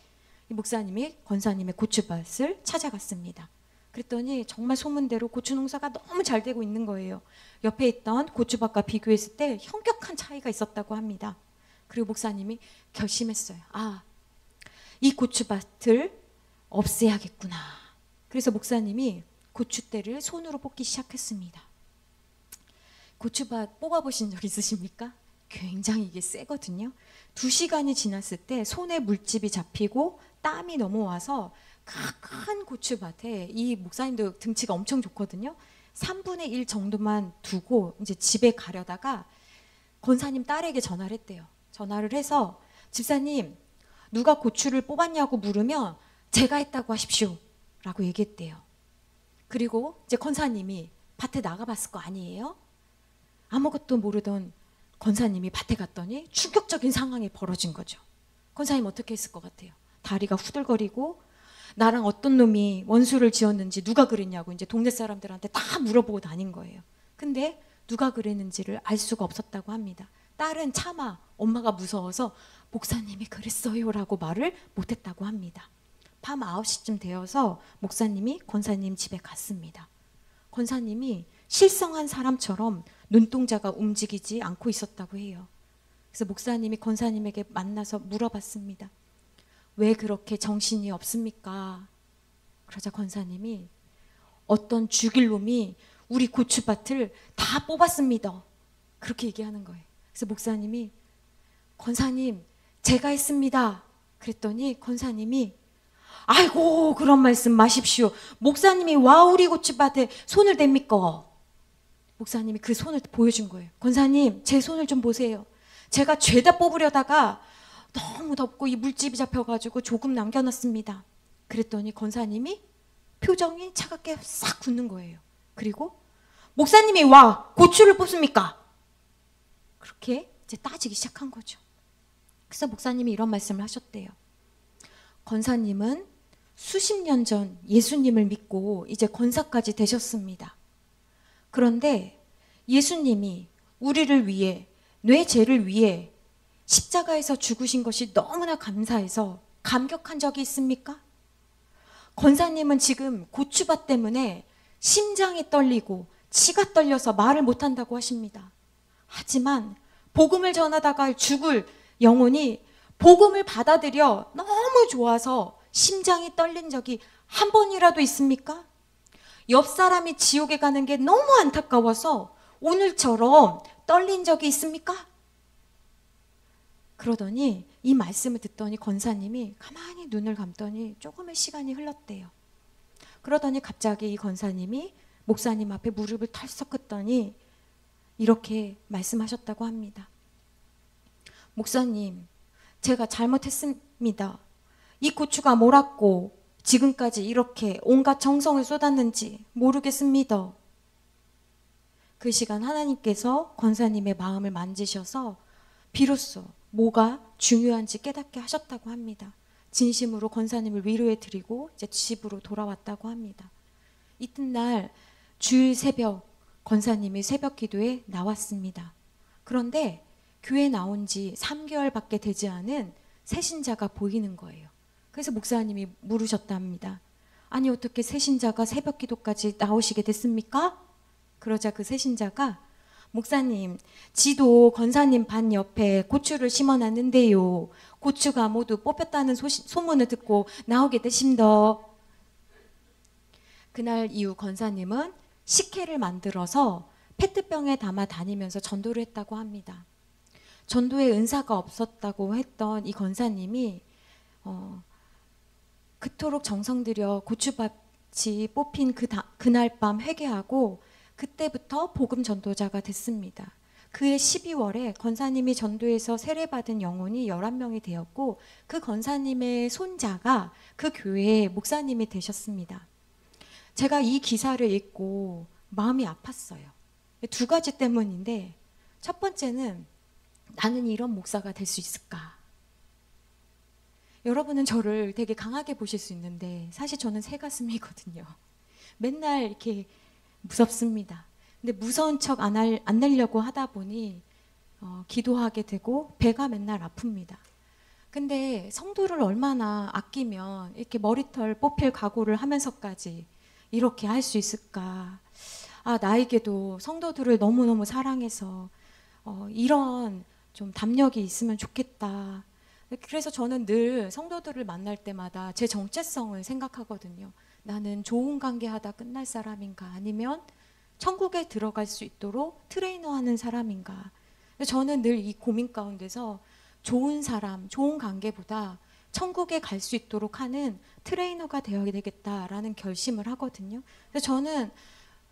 이 목사님이 권사님의 고추밭을 찾아갔습니다. 그랬더니 정말 소문대로 고추 농사가 너무 잘 되고 있는 거예요. 옆에 있던 고추밭과 비교했을 때 현격한 차이가 있었다고 합니다. 그리고 목사님이 결심했어요. 이 고추밭을 없애야겠구나. 그래서 목사님이 고추대를 손으로 뽑기 시작했습니다. 고추밭 뽑아보신 적 있으십니까? 굉장히 이게 세거든요. 2시간이 지났을 때 손에 물집이 잡히고 땀이 넘어와서 큰 고추밭에 이 목사님도 등치가 엄청 좋거든요. 3분의 1 정도만 두고 이제 집에 가려다가 권사님 딸에게 전화를 했대요. 전화를 해서 집사님 누가 고추를 뽑았냐고 물으면 제가 했다고 하십시오 라고 얘기했대요. 그리고 이제 권사님이 밭에 나가봤을 거 아니에요? 아무것도 모르던 권사님이 밭에 갔더니 충격적인 상황이 벌어진 거죠. 권사님 어떻게 했을 것 같아요? 다리가 후들거리고 나랑 어떤 놈이 원수를 지었는지 누가 그랬냐고 이제 동네 사람들한테 다 물어보고 다닌 거예요. 근데 누가 그랬는지를 알 수가 없었다고 합니다. 딸은 차마 엄마가 무서워서 목사님이 그랬어요 라고 말을 못했다고 합니다. 밤 9시쯤 되어서 목사님이 권사님 집에 갔습니다. 권사님이 실성한 사람처럼 눈동자가 움직이지 않고 있었다고 해요. 그래서 목사님이 권사님에게 만나서 물어봤습니다. 왜 그렇게 정신이 없습니까? 그러자 권사님이 어떤 죽일 놈이 우리 고추밭을 다 뽑았습니다. 그렇게 얘기하는 거예요. 그래서 목사님이 권사님 제가 했습니다. 그랬더니 권사님이 아이고 그런 말씀 마십시오. 목사님이 와 우리 고추밭에 손을 댑니까? 목사님이 그 손을 보여준 거예요. 권사님 제 손을 좀 보세요. 제가 죄다 뽑으려다가 너무 덥고 이 물집이 잡혀가지고 조금 남겨놨습니다. 그랬더니 권사님이 표정이 차갑게 싹 굳는 거예요. 그리고 목사님이 와 고추를 뽑습니까? 그렇게 이제 따지기 시작한 거죠. 그래서 목사님이 이런 말씀을 하셨대요. 권사님은 수십 년 전 예수님을 믿고 이제 권사까지 되셨습니다. 그런데 예수님이 우리를 위해 내 죄를 위해 십자가에서 죽으신 것이 너무나 감사해서 감격한 적이 있습니까? 권사님은 지금 고추밭 때문에 심장이 떨리고 치가 떨려서 말을 못한다고 하십니다. 하지만 복음을 전하다가 죽을 영혼이 복음을 받아들여 너무 좋아서 심장이 떨린 적이 한 번이라도 있습니까? 옆 사람이 지옥에 가는 게 너무 안타까워서 오늘처럼 떨린 적이 있습니까? 그러더니 이 말씀을 듣더니 권사님이 가만히 눈을 감더니 조금의 시간이 흘렀대요. 그러더니 갑자기 이 권사님이 목사님 앞에 무릎을 털썩 긋더니 이렇게 말씀하셨다고 합니다. 목사님, 제가 잘못했습니다. 이 고추가 뭐라고 지금까지 이렇게 온갖 정성을 쏟았는지 모르겠습니다. 그 시간 하나님께서 권사님의 마음을 만지셔서 비로소 뭐가 중요한지 깨닫게 하셨다고 합니다. 진심으로 권사님을 위로해 드리고 이제 집으로 돌아왔다고 합니다. 이튿날 주일 새벽 권사님이 새벽 기도에 나왔습니다. 그런데 교회 나온 지 3개월밖에 되지 않은 새신자가 보이는 거예요. 그래서 목사님이 물으셨답니다. 아니 어떻게 새신자가 새벽 기도까지 나오시게 됐습니까? 그러자 그 새신자가 목사님, 지도 권사님 반 옆에 고추를 심어놨는데요. 고추가 모두 뽑혔다는 소문을 듣고 나오게 되십니다. 그날 이후 권사님은 식혜를 만들어서 페트병에 담아 다니면서 전도를 했다고 합니다. 전도에 은사가 없었다고 했던 이 권사님이 그토록 정성 들여 고추밭이 뽑힌 그날 밤 회개하고 그때부터 복음 전도자가 됐습니다. 그해 12월에 권사님이 전도해서 세례받은 영혼이 11명이 되었고 그 권사님의 손자가 그 교회의 목사님이 되셨습니다. 제가 이 기사를 읽고 마음이 아팠어요. 두 가지 때문인데 첫 번째는 나는 이런 목사가 될 수 있을까? 여러분은 저를 되게 강하게 보실 수 있는데 사실 저는 새가슴이거든요. 맨날 이렇게 무섭습니다. 근데 무서운 척 안 내려고 하다 보니 기도하게 되고 배가 맨날 아픕니다. 근데 성도를 얼마나 아끼면 이렇게 머리털 뽑힐 각오를 하면서까지 이렇게 할 수 있을까? 아, 나에게도 성도들을 너무너무 사랑해서 이런 좀 담력이 있으면 좋겠다. 그래서 저는 늘 성도들을 만날 때마다 제 정체성을 생각하거든요. 나는 좋은 관계하다 끝날 사람인가 아니면 천국에 들어갈 수 있도록 트레이너하는 사람인가. 저는 늘 이 고민 가운데서 좋은 사람, 좋은 관계보다 천국에 갈 수 있도록 하는 트레이너가 되어야 되겠다라는 결심을 하거든요. 그래서 저는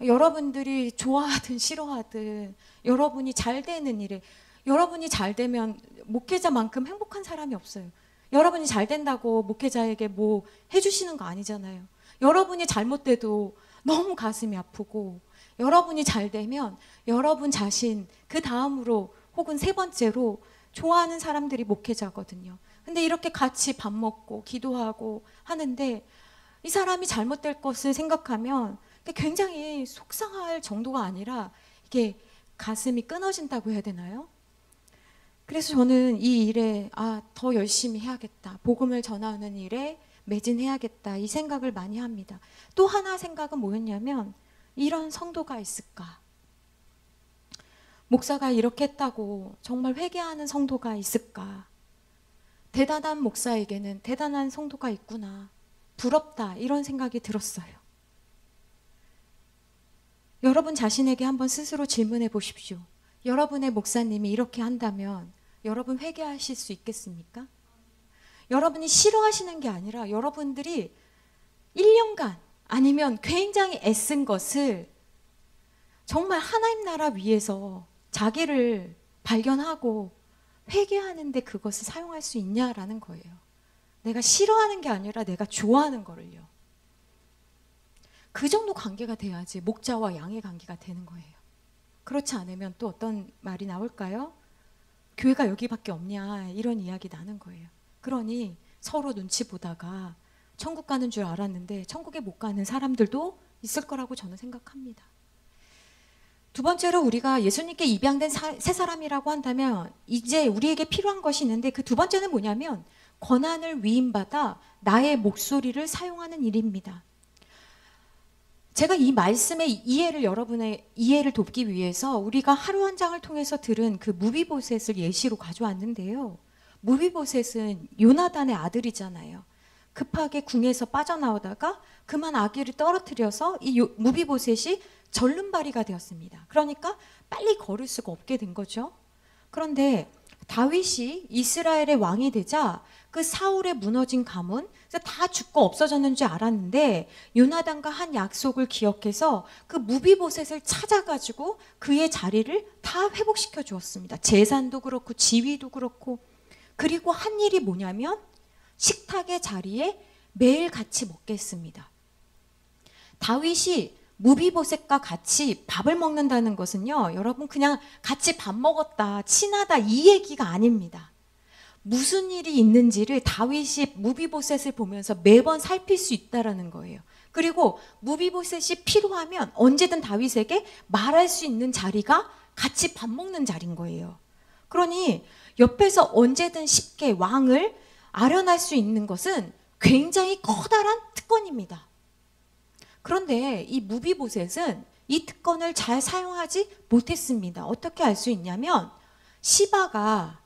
여러분들이 좋아하든 싫어하든 여러분이 잘 되는 일에 여러분이 잘 되면 목회자만큼 행복한 사람이 없어요. 여러분이 잘 된다고 목회자에게 뭐 해주시는 거 아니잖아요. 여러분이 잘못돼도 너무 가슴이 아프고 여러분이 잘 되면 여러분 자신 그 다음으로 혹은 세 번째로 좋아하는 사람들이 목회자거든요. 근데 이렇게 같이 밥 먹고 기도하고 하는데 이 사람이 잘못될 것을 생각하면 굉장히 속상할 정도가 아니라 이게 가슴이 끊어진다고 해야 되나요? 그래서 저는 이 일에 더 열심히 해야겠다. 복음을 전하는 일에 매진해야겠다. 이 생각을 많이 합니다. 또 하나 생각은 뭐였냐면 이런 성도가 있을까? 목사가 이렇게 했다고 정말 회개하는 성도가 있을까? 대단한 목사에게는 대단한 성도가 있구나. 부럽다. 이런 생각이 들었어요. 여러분 자신에게 한번 스스로 질문해 보십시오. 여러분의 목사님이 이렇게 한다면 여러분 회개하실 수 있겠습니까? 여러분이 싫어하시는 게 아니라 여러분들이 1년간 아니면 굉장히 애쓴 것을 정말 하나님 나라 위해서 자기를 발견하고 회개하는데 그것을 사용할 수 있냐라는 거예요. 내가 싫어하는 게 아니라 내가 좋아하는 거를요. 그 정도 관계가 돼야지 목자와 양의 관계가 되는 거예요. 그렇지 않으면 또 어떤 말이 나올까요? 교회가 여기밖에 없냐 이런 이야기 나는 거예요. 그러니 서로 눈치 보다가 천국 가는 줄 알았는데 천국에 못 가는 사람들도 있을 거라고 저는 생각합니다. 두 번째로 우리가 예수님께 입양된 새 사람이라고 한다면 이제 우리에게 필요한 것이 있는데 그 두 번째는 뭐냐면 권한을 위임받아 나의 목소리를 사용하는 일입니다. 제가 이 말씀의 이해를 여러분의 이해를 돕기 위해서 우리가 하루 한 장을 통해서 들은 그 무비보셋을 예시로 가져왔는데요. 무비보셋은 요나단의 아들이잖아요. 급하게 궁에서 빠져나오다가 그만 아기를 떨어뜨려서 이 무비보셋이 절름발이가 되었습니다. 그러니까 빨리 걸을 수가 없게 된 거죠. 그런데 다윗이 이스라엘의 왕이 되자 그 사울의 무너진 가문 다 죽고 없어졌는 줄 알았는데 요나단과 한 약속을 기억해서 그 무비보셋을 찾아가지고 그의 자리를 다 회복시켜 주었습니다. 재산도 그렇고 지위도 그렇고. 그리고 한 일이 뭐냐면 식탁의 자리에 매일 같이 먹게 했습니다. 다윗이 무비보셋과 같이 밥을 먹는다는 것은요, 여러분 그냥 같이 밥 먹었다, 친하다 이 얘기가 아닙니다. 무슨 일이 있는지를 다윗이 무비보셋을 보면서 매번 살필 수 있다라는 거예요. 그리고 무비보셋이 필요하면 언제든 다윗에게 말할 수 있는 자리가 같이 밥 먹는 자리인 거예요. 그러니 옆에서 언제든 쉽게 왕을 아련할 수 있는 것은 굉장히 커다란 특권입니다. 그런데 이 무비보셋은 이 특권을 잘 사용하지 못했습니다. 어떻게 알 수 있냐면 시바가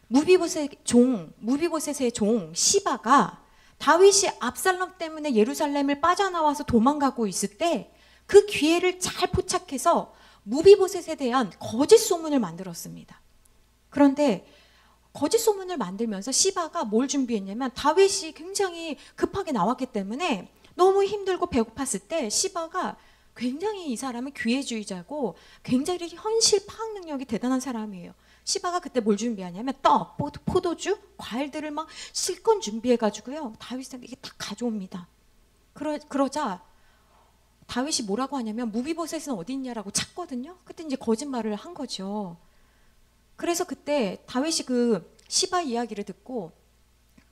무비보셋의 종 시바가 다윗이 압살롬 때문에 예루살렘을 빠져나와서 도망가고 있을 때 그 기회를 잘 포착해서 무비보셋에 대한 거짓 소문을 만들었습니다. 그런데 거짓 소문을 만들면서 시바가 뭘 준비했냐면, 다윗이 굉장히 급하게 나왔기 때문에 너무 힘들고 배고팠을 때 시바가 굉장히 이 사람은 기회주의자고 굉장히 현실 파악 능력이 대단한 사람이에요. 시바가 그때 뭘 준비하냐면 떡, 포도주, 과일들을 막 실컷 준비해가지고요, 다윗에게 딱 가져옵니다. 그러자 다윗이 뭐라고 하냐면 무비보셋은 어디 있냐라고 찾거든요. 그때 이제 거짓말을 한 거죠. 그래서 그때 다윗이 그 시바 이야기를 듣고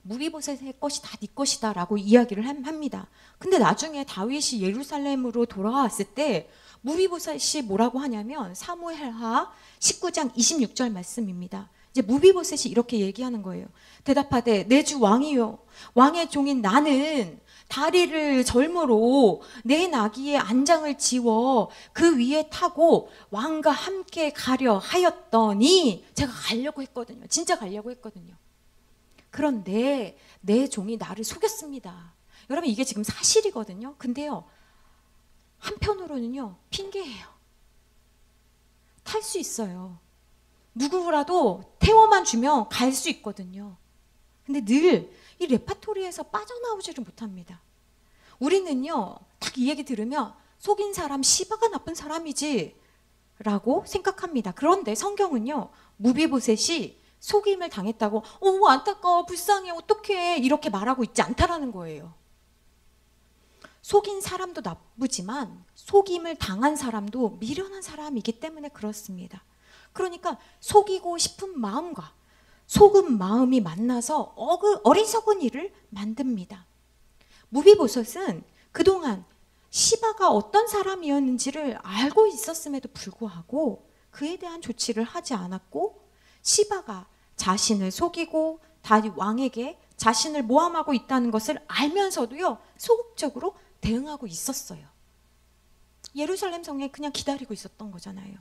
무비보셋의 것이 다 네 것이다 라고 이야기를 합니다. 근데 나중에 다윗이 예루살렘으로 돌아왔을 때 무비보셋이 뭐라고 하냐면 사무엘하 19장 26절 말씀입니다. 이제 무비보셋이 이렇게 얘기하는 거예요. 대답하되 내 주 왕이요, 왕의 종인 나는 다리를 절므로 내 나귀의 안장을 지워 그 위에 타고 왕과 함께 가려 하였더니, 제가 가려고 했거든요. 진짜 가려고 했거든요. 그런데 내 종이 나를 속였습니다. 여러분, 이게 지금 사실이거든요. 근데요, 한편으로는요, 핑계예요. 탈 수 있어요. 누구라도 태워만 주면 갈 수 있거든요. 근데 늘 이 레파토리에서 빠져나오지를 못합니다. 우리는요, 딱 이 얘기 들으면 속인 사람 시바가 나쁜 사람이지 라고 생각합니다. 그런데 성경은요, 무비보셋이 속임을 당했다고 안타까워, 불쌍해, 어떡해 이렇게 말하고 있지 않다라는 거예요. 속인 사람도 나쁘지만 속임을 당한 사람도 미련한 사람이기 때문에 그렇습니다. 그러니까 속이고 싶은 마음과 속은 마음이 만나서 어리석은 일을 만듭니다. 무비보셋은 그동안 시바가 어떤 사람이었는지를 알고 있었음에도 불구하고 그에 대한 조치를 하지 않았고, 시바가 자신을 속이고 다윗 왕에게 자신을 모함하고 있다는 것을 알면서도요, 소극적으로 대응하고 있었어요. 예루살렘 성에 그냥 기다리고 있었던 거잖아요.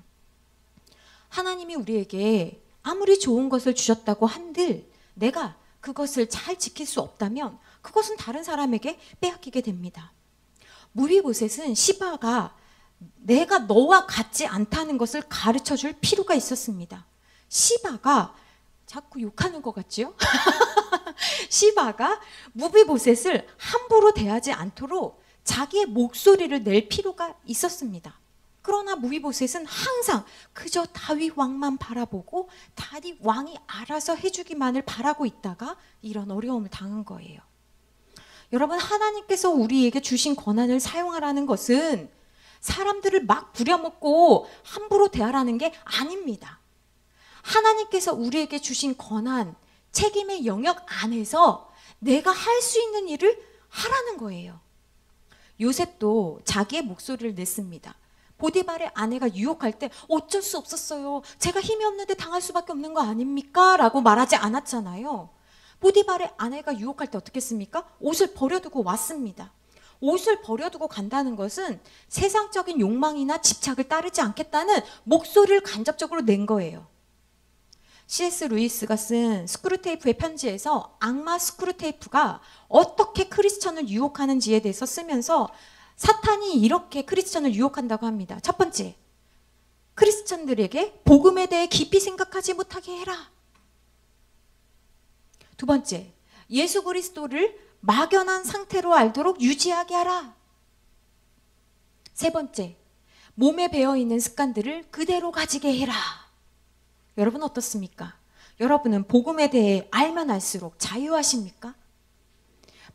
하나님이 우리에게 아무리 좋은 것을 주셨다고 한들 내가 그것을 잘 지킬 수 없다면 그것은 다른 사람에게 빼앗기게 됩니다. 무비보셋은 시바가 내가 너와 같지 않다는 것을 가르쳐 줄 필요가 있었습니다. 시바가 자꾸 욕하는 것 같지요? 시바가 무비보셋을 함부로 대하지 않도록 자기의 목소리를 낼 필요가 있었습니다. 그러나 무비보셋은 항상 그저 다윗 왕만 바라보고 다윗 왕이 알아서 해주기만을 바라고 있다가 이런 어려움을 당한 거예요. 여러분, 하나님께서 우리에게 주신 권한을 사용하라는 것은 사람들을 막 부려먹고 함부로 대하라는 게 아닙니다. 하나님께서 우리에게 주신 권한, 책임의 영역 안에서 내가 할 수 있는 일을 하라는 거예요. 요셉도 자기의 목소리를 냈습니다. 보디발의 아내가 유혹할 때 어쩔 수 없었어요. 제가 힘이 없는데 당할 수밖에 없는 거 아닙니까? 라고 말하지 않았잖아요. 보디발의 아내가 유혹할 때 어떻게 했습니까? 옷을 버려두고 왔습니다. 옷을 버려두고 간다는 것은 세상적인 욕망이나 집착을 따르지 않겠다는 목소리를 간접적으로 낸 거예요. C.S. 루이스가 쓴 스크루테이프의 편지에서 악마 스크루테이프가 어떻게 크리스천을 유혹하는지에 대해서 쓰면서 사탄이 이렇게 크리스천을 유혹한다고 합니다. 첫 번째, 크리스천들에게 복음에 대해 깊이 생각하지 못하게 해라. 두 번째, 예수 그리스도를 막연한 상태로 알도록 유지하게 하라. 세 번째, 몸에 배어있는 습관들을 그대로 가지게 해라. 여러분 어떻습니까? 여러분은 복음에 대해 알면 알수록 자유하십니까?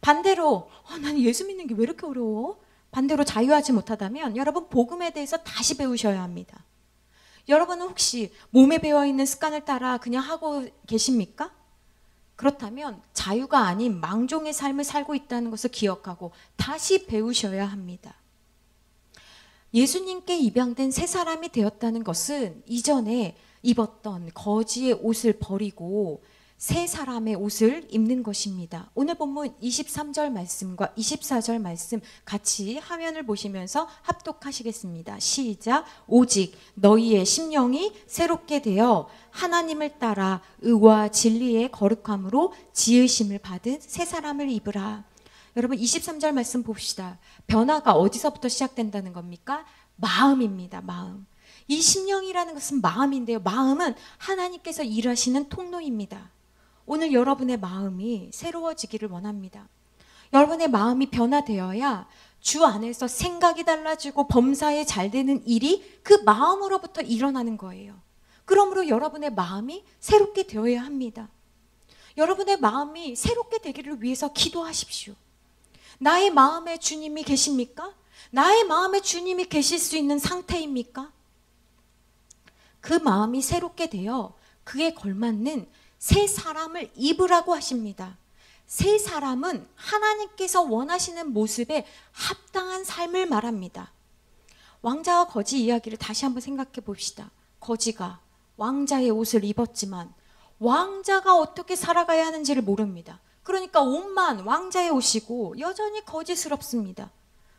반대로 나는 예수 믿는 게 왜 이렇게 어려워? 반대로 자유하지 못하다면 여러분 복음에 대해서 다시 배우셔야 합니다. 여러분은 혹시 몸에 배어있는 습관을 따라 그냥 하고 계십니까? 그렇다면 자유가 아닌 망종의 삶을 살고 있다는 것을 기억하고 다시 배우셔야 합니다. 예수님께 입양된 새 사람이 되었다는 것은 이전에 입었던 거지의 옷을 버리고 새 사람의 옷을 입는 것입니다. 오늘 본문 23절 말씀과 24절 말씀 같이 화면을 보시면서 합독하시겠습니다. 시작. 오직 너희의 심령이 새롭게 되어 하나님을 따라 의와 진리의 거룩함으로 지으심을 받은 새 사람을 입으라. 여러분 23절 말씀 봅시다. 변화가 어디서부터 시작된다는 겁니까? 마음입니다. 마음. 이 심령이라는 것은 마음인데요. 마음은 하나님께서 일하시는 통로입니다. 오늘 여러분의 마음이 새로워지기를 원합니다. 여러분의 마음이 변화되어야 주 안에서 생각이 달라지고 범사에 잘 되는 일이 그 마음으로부터 일어나는 거예요. 그러므로 여러분의 마음이 새롭게 되어야 합니다. 여러분의 마음이 새롭게 되기를 위해서 기도하십시오. 나의 마음에 주님이 계십니까? 나의 마음에 주님이 계실 수 있는 상태입니까? 그 마음이 새롭게 되어 그에 걸맞는 새 사람을 입으라고 하십니다. 새 사람은 하나님께서 원하시는 모습에 합당한 삶을 말합니다. 왕자와 거지 이야기를 다시 한번 생각해 봅시다. 거지가 왕자의 옷을 입었지만 왕자가 어떻게 살아가야 하는지를 모릅니다. 그러니까 옷만 왕자의 옷이고 여전히 거지스럽습니다.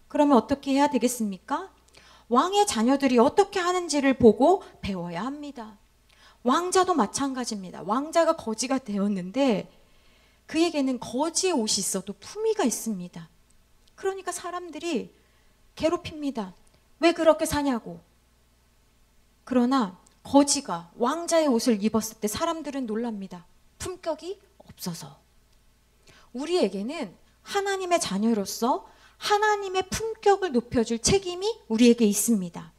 그러면 어떻게 해야 되겠습니까? 왕의 자녀들이 어떻게 하는지를 보고 배워야 합니다. 왕자도 마찬가지입니다. 왕자가 거지가 되었는데 그에게는 거지의 옷이 있어도 품위가 있습니다. 그러니까 사람들이 괴롭힙니다. 왜 그렇게 사냐고. 그러나 거지가 왕자의 옷을 입었을 때 사람들은 놀랍니다. 품격이 없어서. 우리에게는 하나님의 자녀로서 하나님의 품격을 높여줄 책임이 우리에게 있습니다.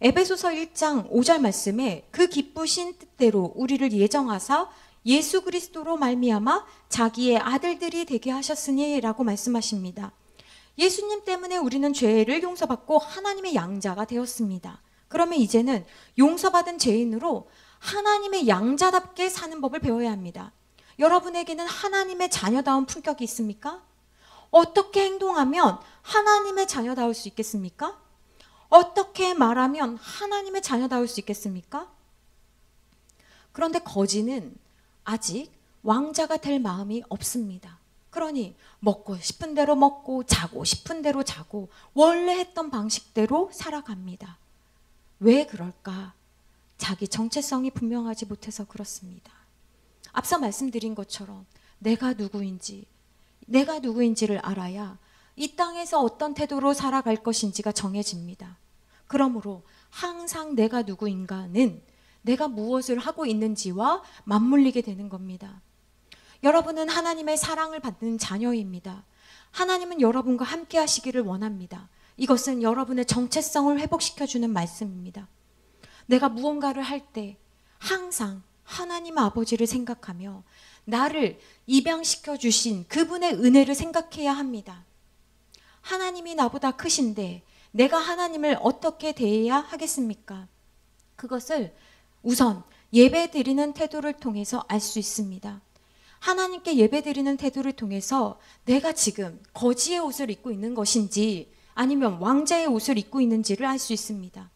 에베소서 1장 5절 말씀에 그 기쁘신 뜻대로 우리를 예정하사 예수 그리스도로 말미암아 자기의 아들들이 되게 하셨으니 라고 말씀하십니다. 예수님 때문에 우리는 죄를 용서받고 하나님의 양자가 되었습니다. 그러면 이제는 용서받은 죄인으로 하나님의 양자답게 사는 법을 배워야 합니다. 여러분에게는 하나님의 자녀다운 품격이 있습니까? 어떻게 행동하면 하나님의 자녀다울 수 있겠습니까? 어떻게 말하면 하나님의 자녀다울 수 있겠습니까? 그런데 거지는 아직 왕자가 될 마음이 없습니다. 그러니 먹고 싶은 대로 먹고 자고 싶은 대로 자고 원래 했던 방식대로 살아갑니다. 왜 그럴까? 자기 정체성이 분명하지 못해서 그렇습니다. 앞서 말씀드린 것처럼 내가 누구인지를 알아야 이 땅에서 어떤 태도로 살아갈 것인지가 정해집니다. 그러므로 항상 내가 누구인가는 내가 무엇을 하고 있는지와 맞물리게 되는 겁니다. 여러분은 하나님의 사랑을 받는 자녀입니다. 하나님은 여러분과 함께 하시기를 원합니다. 이것은 여러분의 정체성을 회복시켜주는 말씀입니다. 내가 무언가를 할 때 항상 하나님 아버지를 생각하며 나를 입양시켜 주신 그분의 은혜를 생각해야 합니다. 하나님이 나보다 크신데 내가 하나님을 어떻게 대해야 하겠습니까? 그것을 우선 예배 드리는 태도를 통해서 알 수 있습니다. 하나님께 예배 드리는 태도를 통해서 내가 지금 거지의 옷을 입고 있는 것인지 아니면 왕자의 옷을 입고 있는지를 알 수 있습니다.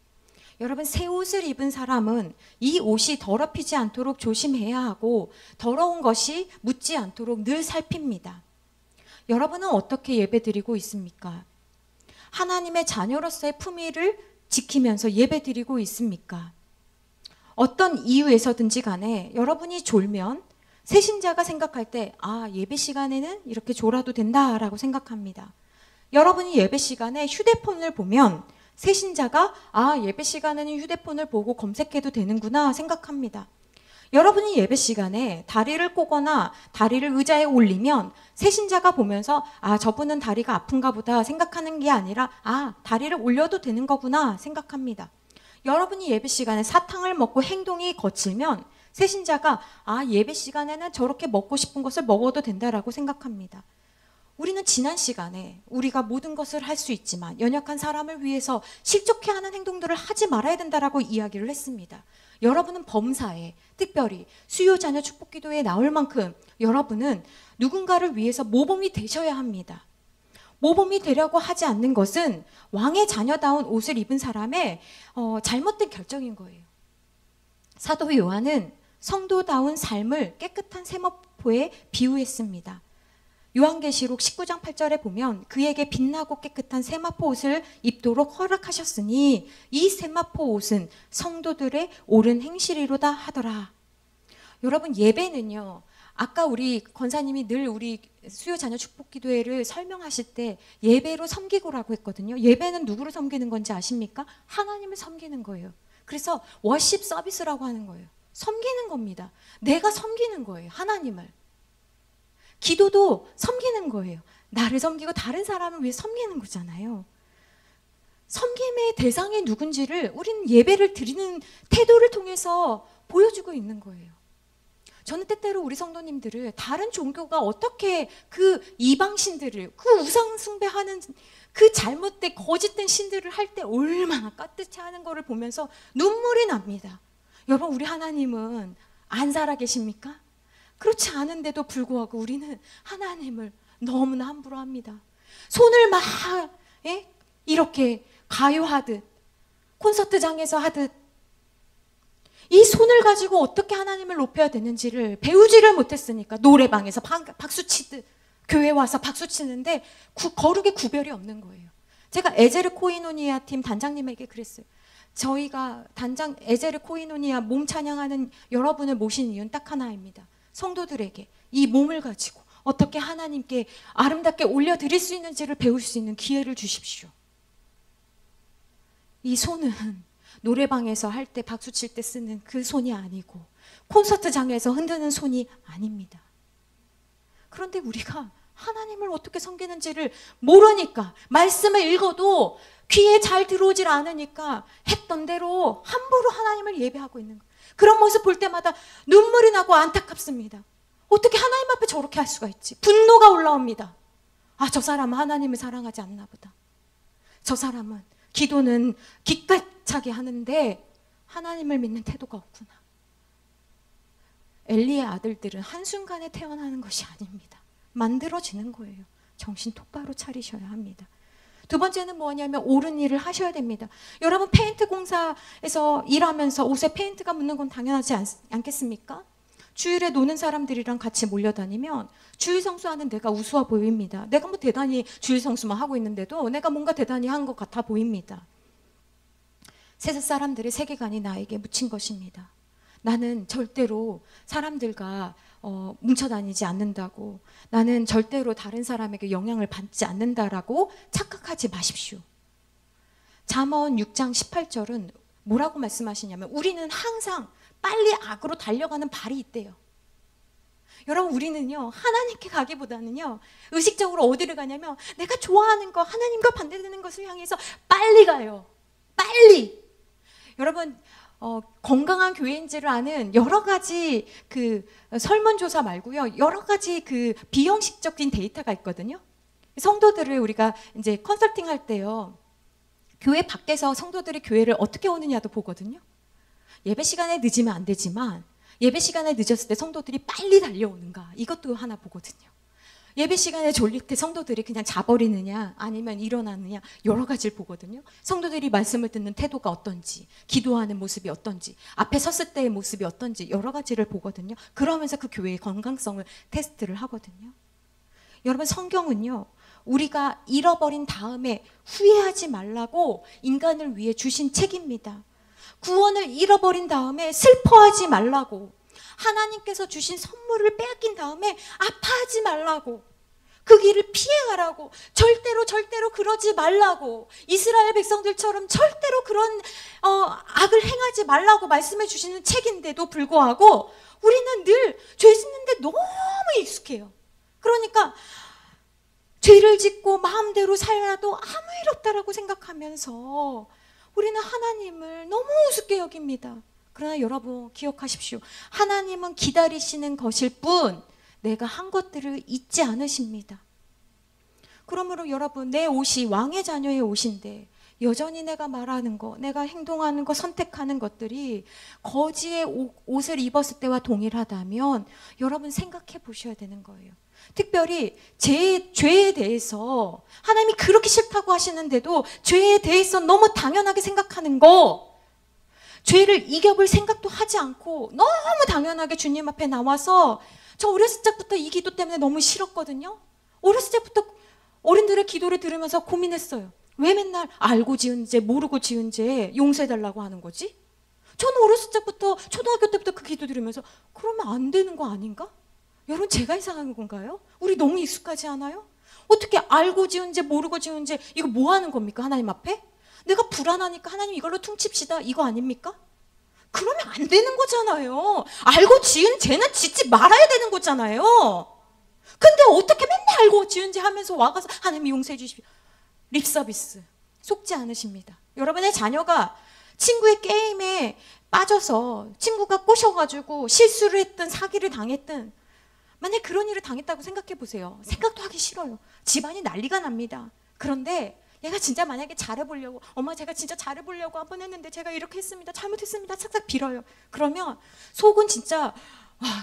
여러분, 새 옷을 입은 사람은 이 옷이 더럽히지 않도록 조심해야 하고 더러운 것이 묻지 않도록 늘 살핍니다. 여러분은 어떻게 예배드리고 있습니까? 하나님의 자녀로서의 품위를 지키면서 예배드리고 있습니까? 어떤 이유에서든지 간에 여러분이 졸면 새신자가 생각할 때 예배 시간에는 이렇게 졸아도 된다라고 생각합니다. 여러분이 예배 시간에 휴대폰을 보면 새신자가 예배 시간에는 휴대폰을 보고 검색해도 되는구나 생각합니다. 여러분이 예배 시간에 다리를 꼬거나 다리를 의자에 올리면 새신자가 보면서 저분은 다리가 아픈가 보다 생각하는 게 아니라 다리를 올려도 되는 거구나 생각합니다. 여러분이 예배 시간에 사탕을 먹고 행동이 거칠면 새신자가 예배 시간에는 저렇게 먹고 싶은 것을 먹어도 된다라고 생각합니다. 우리는 지난 시간에 우리가 모든 것을 할 수 있지만 연약한 사람을 위해서 실족해 하는 행동들을 하지 말아야 된다라고 이야기를 했습니다. 여러분은 범사에, 특별히 수요자녀 축복기도에 나올 만큼 여러분은 누군가를 위해서 모범이 되셔야 합니다. 모범이 되려고 하지 않는 것은 왕의 자녀다운 옷을 입은 사람의 잘못된 결정인 거예요. 사도 요한은 성도다운 삶을 깨끗한 세마포에 비유했습니다. 요한계시록 19장 8절에 보면 그에게 빛나고 깨끗한 세마포 옷을 입도록 허락하셨으니 이 세마포 옷은 성도들의 옳은 행실이로다 하더라. 여러분, 예배는요, 아까 우리 권사님이 늘 우리 수요자녀 축복기도회를 설명하실 때 예배로 섬기고라고 했거든요. 예배는 누구를 섬기는 건지 아십니까? 하나님을 섬기는 거예요. 그래서 워십 서비스라고 하는 거예요. 섬기는 겁니다. 내가 섬기는 거예요. 하나님을. 기도도 섬기는 거예요. 나를 섬기고 다른 사람을 위해 섬기는 거잖아요. 섬김의 대상이 누군지를 우리는 예배를 드리는 태도를 통해서 보여주고 있는 거예요. 저는 때때로 우리 성도님들을 다른 종교가 어떻게 그 이방신들을, 그 우상숭배하는 그 잘못된 거짓된 신들을 할 때 얼마나 깍듯해 하는 거를 보면서 눈물이 납니다. 여러분, 우리 하나님은 안 살아계십니까? 그렇지 않은데도 불구하고 우리는 하나님을 너무나 함부로 합니다. 손을 막 이렇게 가요하듯 콘서트장에서 하듯 이 손을 가지고 어떻게 하나님을 높여야 되는지를 배우지를 못했으니까 노래방에서 박수치듯 교회 와서 박수치는데 거룩의 구별이 없는 거예요. 제가 에제르 코이노니아 팀 단장님에게 그랬어요. 저희가 에제르 코이노니아 몸 찬양하는 여러분을 모신 이유는 딱 하나입니다. 성도들에게 이 몸을 가지고 어떻게 하나님께 아름답게 올려드릴 수 있는지를 배울 수 있는 기회를 주십시오. 이 손은 노래방에서 할 때 박수 칠 때 쓰는 그 손이 아니고 콘서트장에서 흔드는 손이 아닙니다. 그런데 우리가 하나님을 어떻게 섬기는지를 모르니까 말씀을 읽어도 귀에 잘 들어오질 않으니까 했던 대로 함부로 하나님을 예배하고 있는 거예요. 그런 모습 볼 때마다 눈물이 나고 안타깝습니다. 어떻게 하나님 앞에 저렇게 할 수가 있지? 분노가 올라옵니다. 아, 저 사람은 하나님을 사랑하지 않나 보다. 저 사람은 기도는 기깔차게 하는데 하나님을 믿는 태도가 없구나. 엘리의 아들들은 한순간에 태어나는 것이 아닙니다. 만들어지는 거예요. 정신 똑바로 차리셔야 합니다. 두 번째는 뭐냐면 옳은 일을 하셔야 됩니다. 여러분, 페인트 공사에서 일하면서 옷에 페인트가 묻는 건 당연하지 않겠습니까? 주일에 노는 사람들이랑 같이 몰려다니면 주일 성수하는 내가 우스워 보입니다. 내가 뭐 대단히 주일 성수만 하고 있는데도 내가 뭔가 대단히 한 것 같아 보입니다. 세상 사람들의 세계관이 나에게 묻힌 것입니다. 나는 절대로 사람들과 뭉쳐다니지 않는다고, 나는 절대로 다른 사람에게 영향을 받지 않는다라고 착각하지 마십시오. 잠언 6장 18절은 뭐라고 말씀하시냐면 우리는 항상 빨리 악으로 달려가는 발이 있대요. 여러분, 우리는요 하나님께 가기보다는요 의식적으로 어디를 가냐면 내가 좋아하는 거, 하나님과 반대되는 것을 향해서 빨리 가요. 빨리. 여러분, 건강한 교회인지를 아는 여러 가지 그 설문조사 말고요 여러 가지 그 비형식적인 데이터가 있거든요. 성도들을 우리가 이제 컨설팅 할 때요 교회 밖에서 성도들이 교회를 어떻게 오느냐도 보거든요. 예배 시간에 늦으면 안 되지만 예배 시간에 늦었을 때 성도들이 빨리 달려오는가, 이것도 하나 보거든요. 예배 시간에 졸릴 때 성도들이 그냥 자버리느냐 아니면 일어나느냐 여러 가지를 보거든요. 성도들이 말씀을 듣는 태도가 어떤지, 기도하는 모습이 어떤지, 앞에 섰을 때의 모습이 어떤지 여러 가지를 보거든요. 그러면서 그 교회의 건강성을 테스트를 하거든요. 여러분, 성경은요 우리가 잃어버린 다음에 후회하지 말라고 인간을 위해 주신 책입니다. 구원을 잃어버린 다음에 슬퍼하지 말라고, 하나님께서 주신 선물을 빼앗긴 다음에 아파하지 말라고, 그 길을 피해가라고, 절대로 그러지 말라고, 이스라엘 백성들처럼 절대로 그런 악을 행하지 말라고 말씀해 주시는 책인데도 불구하고 우리는 늘 죄 짓는데 너무 익숙해요. 그러니까 죄를 짓고 마음대로 살아도 아무 일 없다라고 생각하면서 우리는 하나님을 너무 우습게 여깁니다. 그러나 여러분 기억하십시오. 하나님은 기다리시는 것일 뿐 내가 한 것들을 잊지 않으십니다. 그러므로 여러분, 내 옷이 왕의 자녀의 옷인데 여전히 내가 말하는 거, 내가 행동하는 거, 선택하는 것들이 거지의 옷을 입었을 때와 동일하다면 여러분 생각해 보셔야 되는 거예요. 특별히 죄에 대해서 하나님이 그렇게 싫다고 하시는데도 죄에 대해서 너무 당연하게 생각하는 거, 죄를 이겨볼 생각도 하지 않고 너무 당연하게 주님 앞에 나와서, 저 어렸을 적부터 이 기도 때문에 너무 싫었거든요. 어렸을 적부터 어른들의 기도를 들으면서 고민했어요. 왜 맨날 알고 지은 죄, 모르고 지은 죄 용서해달라고 하는 거지? 저는 어렸을 적부터, 초등학교 때부터 그 기도 들으면서 그러면 안 되는 거 아닌가? 여러분, 제가 이상한 건가요? 우리 너무 익숙하지 않아요? 어떻게 알고 지은 죄, 모르고 지은 죄, 이거 뭐 하는 겁니까? 하나님 앞에? 내가 불안하니까 하나님 이걸로 퉁칩시다, 이거 아닙니까? 그러면 안 되는 거잖아요. 알고 지은 죄는 짓지 말아야 되는 거잖아요. 근데 어떻게 맨날 알고 지은 죄 하면서 와가서 하나님 용서해 주십시오. 립서비스. 속지 않으십니다. 여러분의 자녀가 친구의 게임에 빠져서 친구가 꼬셔가지고 실수를 했든 사기를 당했든 만약 그런 일을 당했다고 생각해 보세요. 생각도 하기 싫어요. 집안이 난리가 납니다. 그런데 얘가 진짜 만약에 잘해보려고 엄마 제가 진짜 잘해보려고 한번 했는데 제가 이렇게 했습니다. 잘못했습니다. 착착 빌어요. 그러면 속은 진짜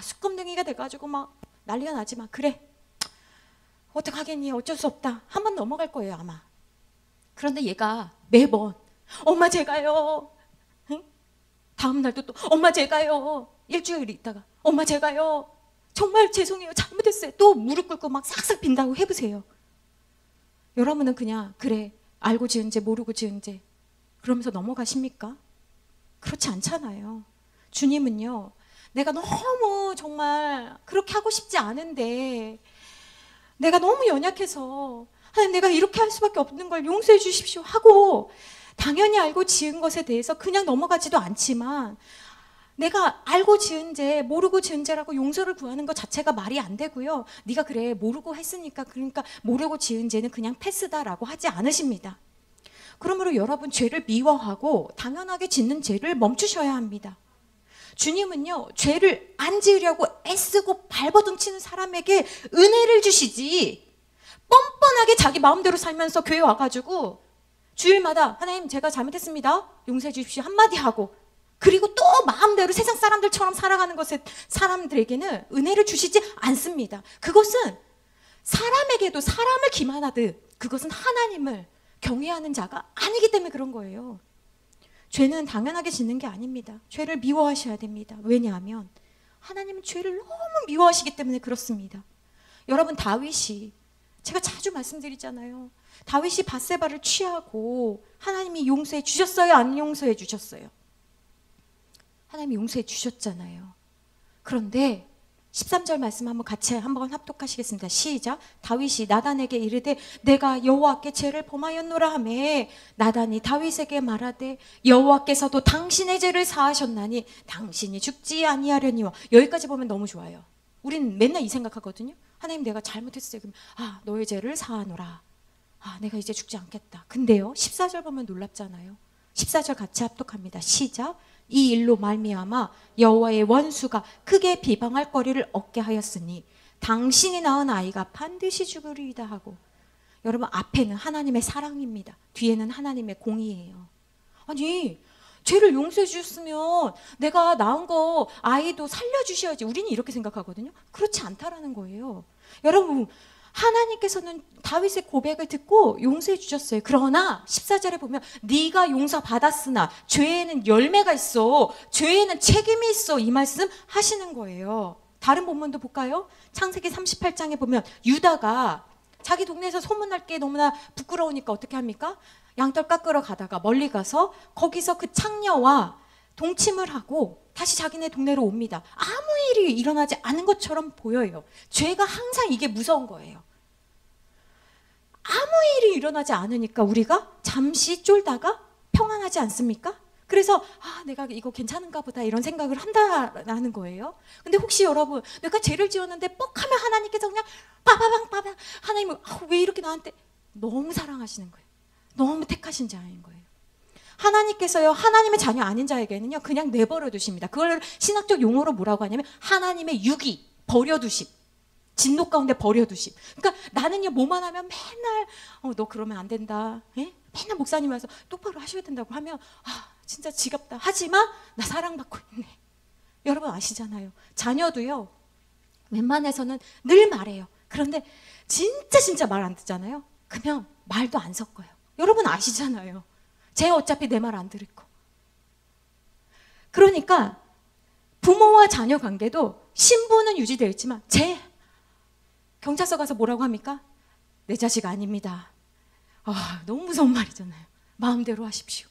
수검둥이가 돼가지고 막 난리가 나지만 그래 어떡하겠니 어쩔 수 없다 한 번 넘어갈 거예요 아마. 그런데 얘가 매번 엄마 제가요 응? 다음 날도 또 엄마 제가요 일주일 있다가 엄마 제가요 정말 죄송해요 잘못했어요 또 무릎 꿇고 막 싹싹 빈다고 해보세요. 여러분은 그냥 그래 알고 지은 죄 모르고 지은 죄 그러면서 넘어가십니까? 그렇지 않잖아요. 주님은요 내가 너무 정말 그렇게 하고 싶지 않은데 내가 너무 연약해서 하나님 내가 이렇게 할 수밖에 없는 걸 용서해 주십시오 하고 당연히 알고 지은 것에 대해서 그냥 넘어가지도 않지만 내가 알고 지은 죄 모르고 지은 죄라고 용서를 구하는 것 자체가 말이 안 되고요. 네가 그래 모르고 했으니까 그러니까 모르고 지은 죄는 그냥 패스다라고 하지 않으십니다. 그러므로 여러분 죄를 미워하고 당연하게 짓는 죄를 멈추셔야 합니다. 주님은요 죄를 안 지으려고 애쓰고 발버둥치는 사람에게 은혜를 주시지 뻔뻔하게 자기 마음대로 살면서 교회 와가지고 주일마다 하나님 제가 잘못했습니다 용서해 주십시오 한마디 하고 그리고 또 마음대로 세상 사람들처럼 살아가는 것에 사람들에게는 은혜를 주시지 않습니다. 그것은 사람에게도 사람을 기만하듯 그것은 하나님을 경외하는 자가 아니기 때문에 그런 거예요. 죄는 당연하게 짓는 게 아닙니다. 죄를 미워하셔야 됩니다. 왜냐하면 하나님은 죄를 너무 미워하시기 때문에 그렇습니다. 여러분 다윗이 제가 자주 말씀드리잖아요. 다윗이 밧세바를 취하고 하나님이 용서해 주셨어요? 안 용서해 주셨어요? 하나님이 용서해 주셨잖아요. 그런데 13절 말씀 한번 같이 한번 합독하시겠습니다. 시작. 다윗이 나단에게 이르되 내가 여호와께 죄를 범하였노라 하매 나단이 다윗에게 말하되 여호와께서도 당신의 죄를 사하셨나니 당신이 죽지 아니하려니와. 여기까지 보면 너무 좋아요. 우린 맨날 이 생각하거든요. 하나님 내가 잘못했어요. 그럼 너의 죄를 사하노라. 내가 이제 죽지 않겠다. 근데요 14절 보면 놀랍잖아요. 14절 같이 합독합니다. 시작. 이 일로 말미암아 여호와의 원수가 크게 비방할 거리를 얻게 하였으니 당신이 낳은 아이가 반드시 죽으리이다 하고. 여러분 앞에는 하나님의 사랑입니다. 뒤에는 하나님의 공의예요. 아니 죄를 용서해 주셨으면 내가 낳은 거 아이도 살려주셔야지. 우리는 이렇게 생각하거든요. 그렇지 않다라는 거예요. 여러분 하나님께서는 다윗의 고백을 듣고 용서해 주셨어요. 그러나 14절에 보면 네가 용서받았으나 죄에는 열매가 있어. 죄에는 책임이 있어. 이 말씀 하시는 거예요. 다른 본문도 볼까요? 창세기 38장에 보면 유다가 자기 동네에서 소문날 게 너무나 부끄러우니까 어떻게 합니까? 양털 깎으러 가다가 멀리 가서 거기서 그 창녀와 동침을 하고 다시 자기네 동네로 옵니다. 아무 일이 일어나지 않은 것처럼 보여요. 죄가 항상 이게 무서운 거예요. 아무 일이 일어나지 않으니까 우리가 잠시 쫄다가 평안하지 않습니까? 그래서 내가 이거 괜찮은가 보다 이런 생각을 한다라는 거예요. 근데 혹시 여러분 내가 죄를 지었는데 뻑하면 하나님께서 그냥 빠바방 하나님은 왜 이렇게 나한테 너무 사랑하시는 거예요. 너무 택하신 자인 거예요. 하나님께서요 하나님의 자녀 아닌 자에게는요 그냥 내버려 두십니다. 그걸 신학적 용어로 뭐라고 하냐면 하나님의 유기, 버려두심, 진노 가운데 버려두심. 그러니까 나는요 뭐만 하면 맨날 너 그러면 안 된다. 맨날 목사님 와서 똑바로 하셔야 된다고 하면 진짜 지겹다. 하지만 나 사랑받고 있네. 여러분 아시잖아요. 자녀도요 웬만해서는 늘 말해요. 그런데 진짜 말 안 듣잖아요. 그러면 말도 안 섞어요. 여러분 아시잖아요. 쟤 어차피 내 말 안 들을 거. 그러니까 부모와 자녀 관계도 신분은 유지되어 있지만 쟤 경찰서 가서 뭐라고 합니까? 내 자식 아닙니다. 너무 무서운 말이잖아요. 마음대로 하십시오.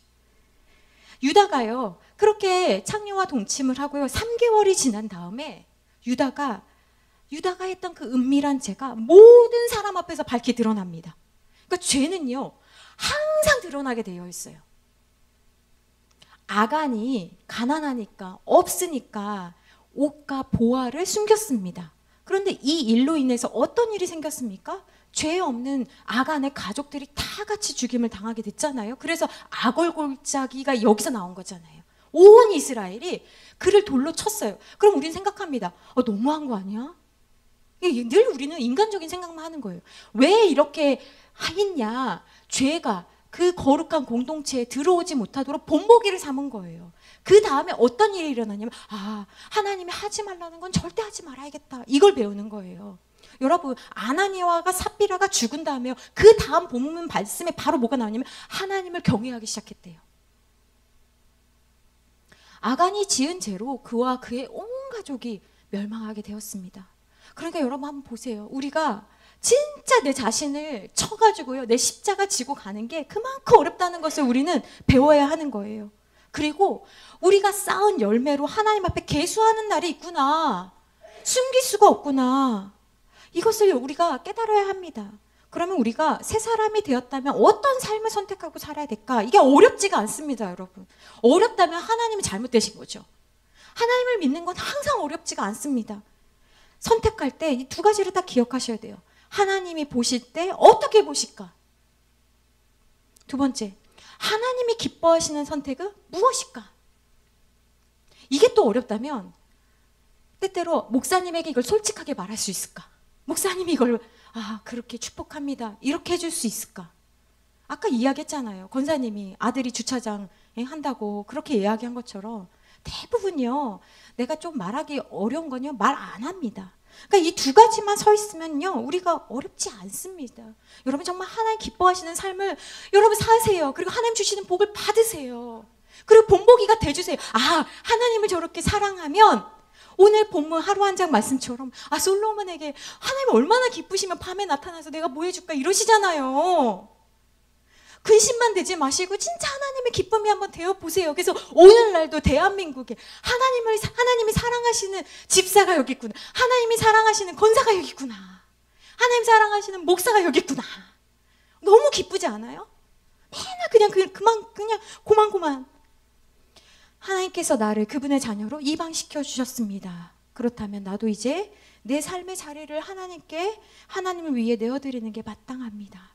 유다가요 그렇게 창녀와 동침을 하고요 3개월이 지난 다음에 유다가 했던 그 은밀한 죄가 모든 사람 앞에서 밝히 드러납니다. 그러니까 죄는요 항상 드러나게 되어 있어요. 아간이 가난하니까 없으니까 옷과 보화를 숨겼습니다. 그런데 이 일로 인해서 어떤 일이 생겼습니까? 죄 없는 아간의 가족들이 다 같이 죽임을 당하게 됐잖아요. 그래서 아골골짜기가 여기서 나온 거잖아요. 온 이스라엘이 그를 돌로 쳤어요. 그럼 우리는 생각합니다. 너무한 거 아니야? 늘 우리는 인간적인 생각만 하는 거예요. 왜 이렇게 했냐? 죄가 그 거룩한 공동체에 들어오지 못하도록 본보기를 삼은 거예요. 그 다음에 어떤 일이 일어나냐면 하나님이 하지 말라는 건 절대 하지 말아야겠다. 이걸 배우는 거예요. 여러분, 아나니아와 삽비라가 죽은 다음에요. 그 다음 본문 말씀에 바로 뭐가 나오냐면 하나님을 경외하기 시작했대요. 아간이 지은 죄로 그와 그의 온 가족이 멸망하게 되었습니다. 그러니까 여러분 한번 보세요. 우리가 진짜 내 자신을 쳐가지고요, 내 십자가 지고 가는 게 그만큼 어렵다는 것을 우리는 배워야 하는 거예요. 그리고 우리가 쌓은 열매로 하나님 앞에 계수하는 날이 있구나. 숨길 수가 없구나. 이것을 우리가 깨달아야 합니다. 그러면 우리가 새 사람이 되었다면 어떤 삶을 선택하고 살아야 될까? 이게 어렵지가 않습니다, 여러분. 어렵다면 하나님이 잘못되신 거죠. 하나님을 믿는 건 항상 어렵지가 않습니다. 선택할 때 이 두 가지를 다 기억하셔야 돼요. 하나님이 보실 때 어떻게 보실까? 두 번째, 하나님이 기뻐하시는 선택은 무엇일까? 이게 또 어렵다면 때때로 목사님에게 이걸 솔직하게 말할 수 있을까? 목사님이 이걸 그렇게 축복합니다. 이렇게 해줄 수 있을까? 아까 이야기했잖아요. 권사님이 아들이 주차장 한다고 그렇게 이야기한 것처럼 대부분요, 내가 좀 말하기 어려운 건요, 말 안 합니다. 그러니까 이 두 가지만 서 있으면요, 우리가 어렵지 않습니다. 여러분 정말 하나님 기뻐하시는 삶을 여러분 사세요. 그리고 하나님 주시는 복을 받으세요. 그리고 본보기가 돼주세요. 하나님을 저렇게 사랑하면 오늘 본문 하루 한 장 말씀처럼 솔로몬에게 하나님 얼마나 기쁘시면 밤에 나타나서 내가 뭐 해줄까 이러시잖아요. 근심만 되지 마시고 진짜 하나님의 기쁨이 한번 되어보세요. 그래서 오늘날도 대한민국에 하나님이 사랑하시는 집사가 여기 있구나. 하나님이 사랑하시는 권사가 여기 있구나. 하나님 사랑하시는 목사가 여기 있구나. 너무 기쁘지 않아요? 맨날 그냥 고만고만. 하나님께서 나를 그분의 자녀로 입양시켜 주셨습니다. 그렇다면 나도 이제 내 삶의 자리를 하나님을 위해 내어드리는 게 마땅합니다.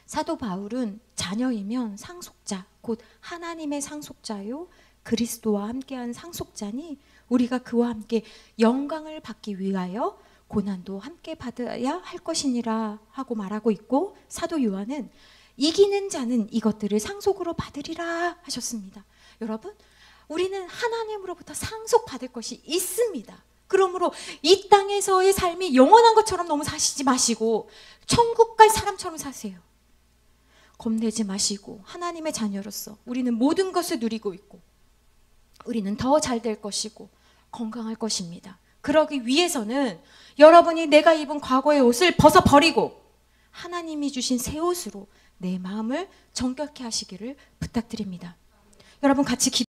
사도 바울은 자녀이면 상속자, 곧 하나님의 상속자요 그리스도와 함께한 상속자니 우리가 그와 함께 영광을 받기 위하여 고난도 함께 받아야 할 것이니라 하고 말하고 있고, 사도 요한은 이기는 자는 이것들을 상속으로 받으리라 하셨습니다. 여러분, 우리는 하나님으로부터 상속받을 것이 있습니다. 그러므로 이 땅에서의 삶이 영원한 것처럼 너무 사시지 마시고 천국 갈 사람처럼 사세요. 겁내지 마시고 하나님의 자녀로서 우리는 모든 것을 누리고 있고 우리는 더 잘 될 것이고 건강할 것입니다. 그러기 위해서는 여러분이 내가 입은 과거의 옷을 벗어버리고 하나님이 주신 새 옷으로 내 마음을 정결케 하시기를 부탁드립니다. 여러분 같이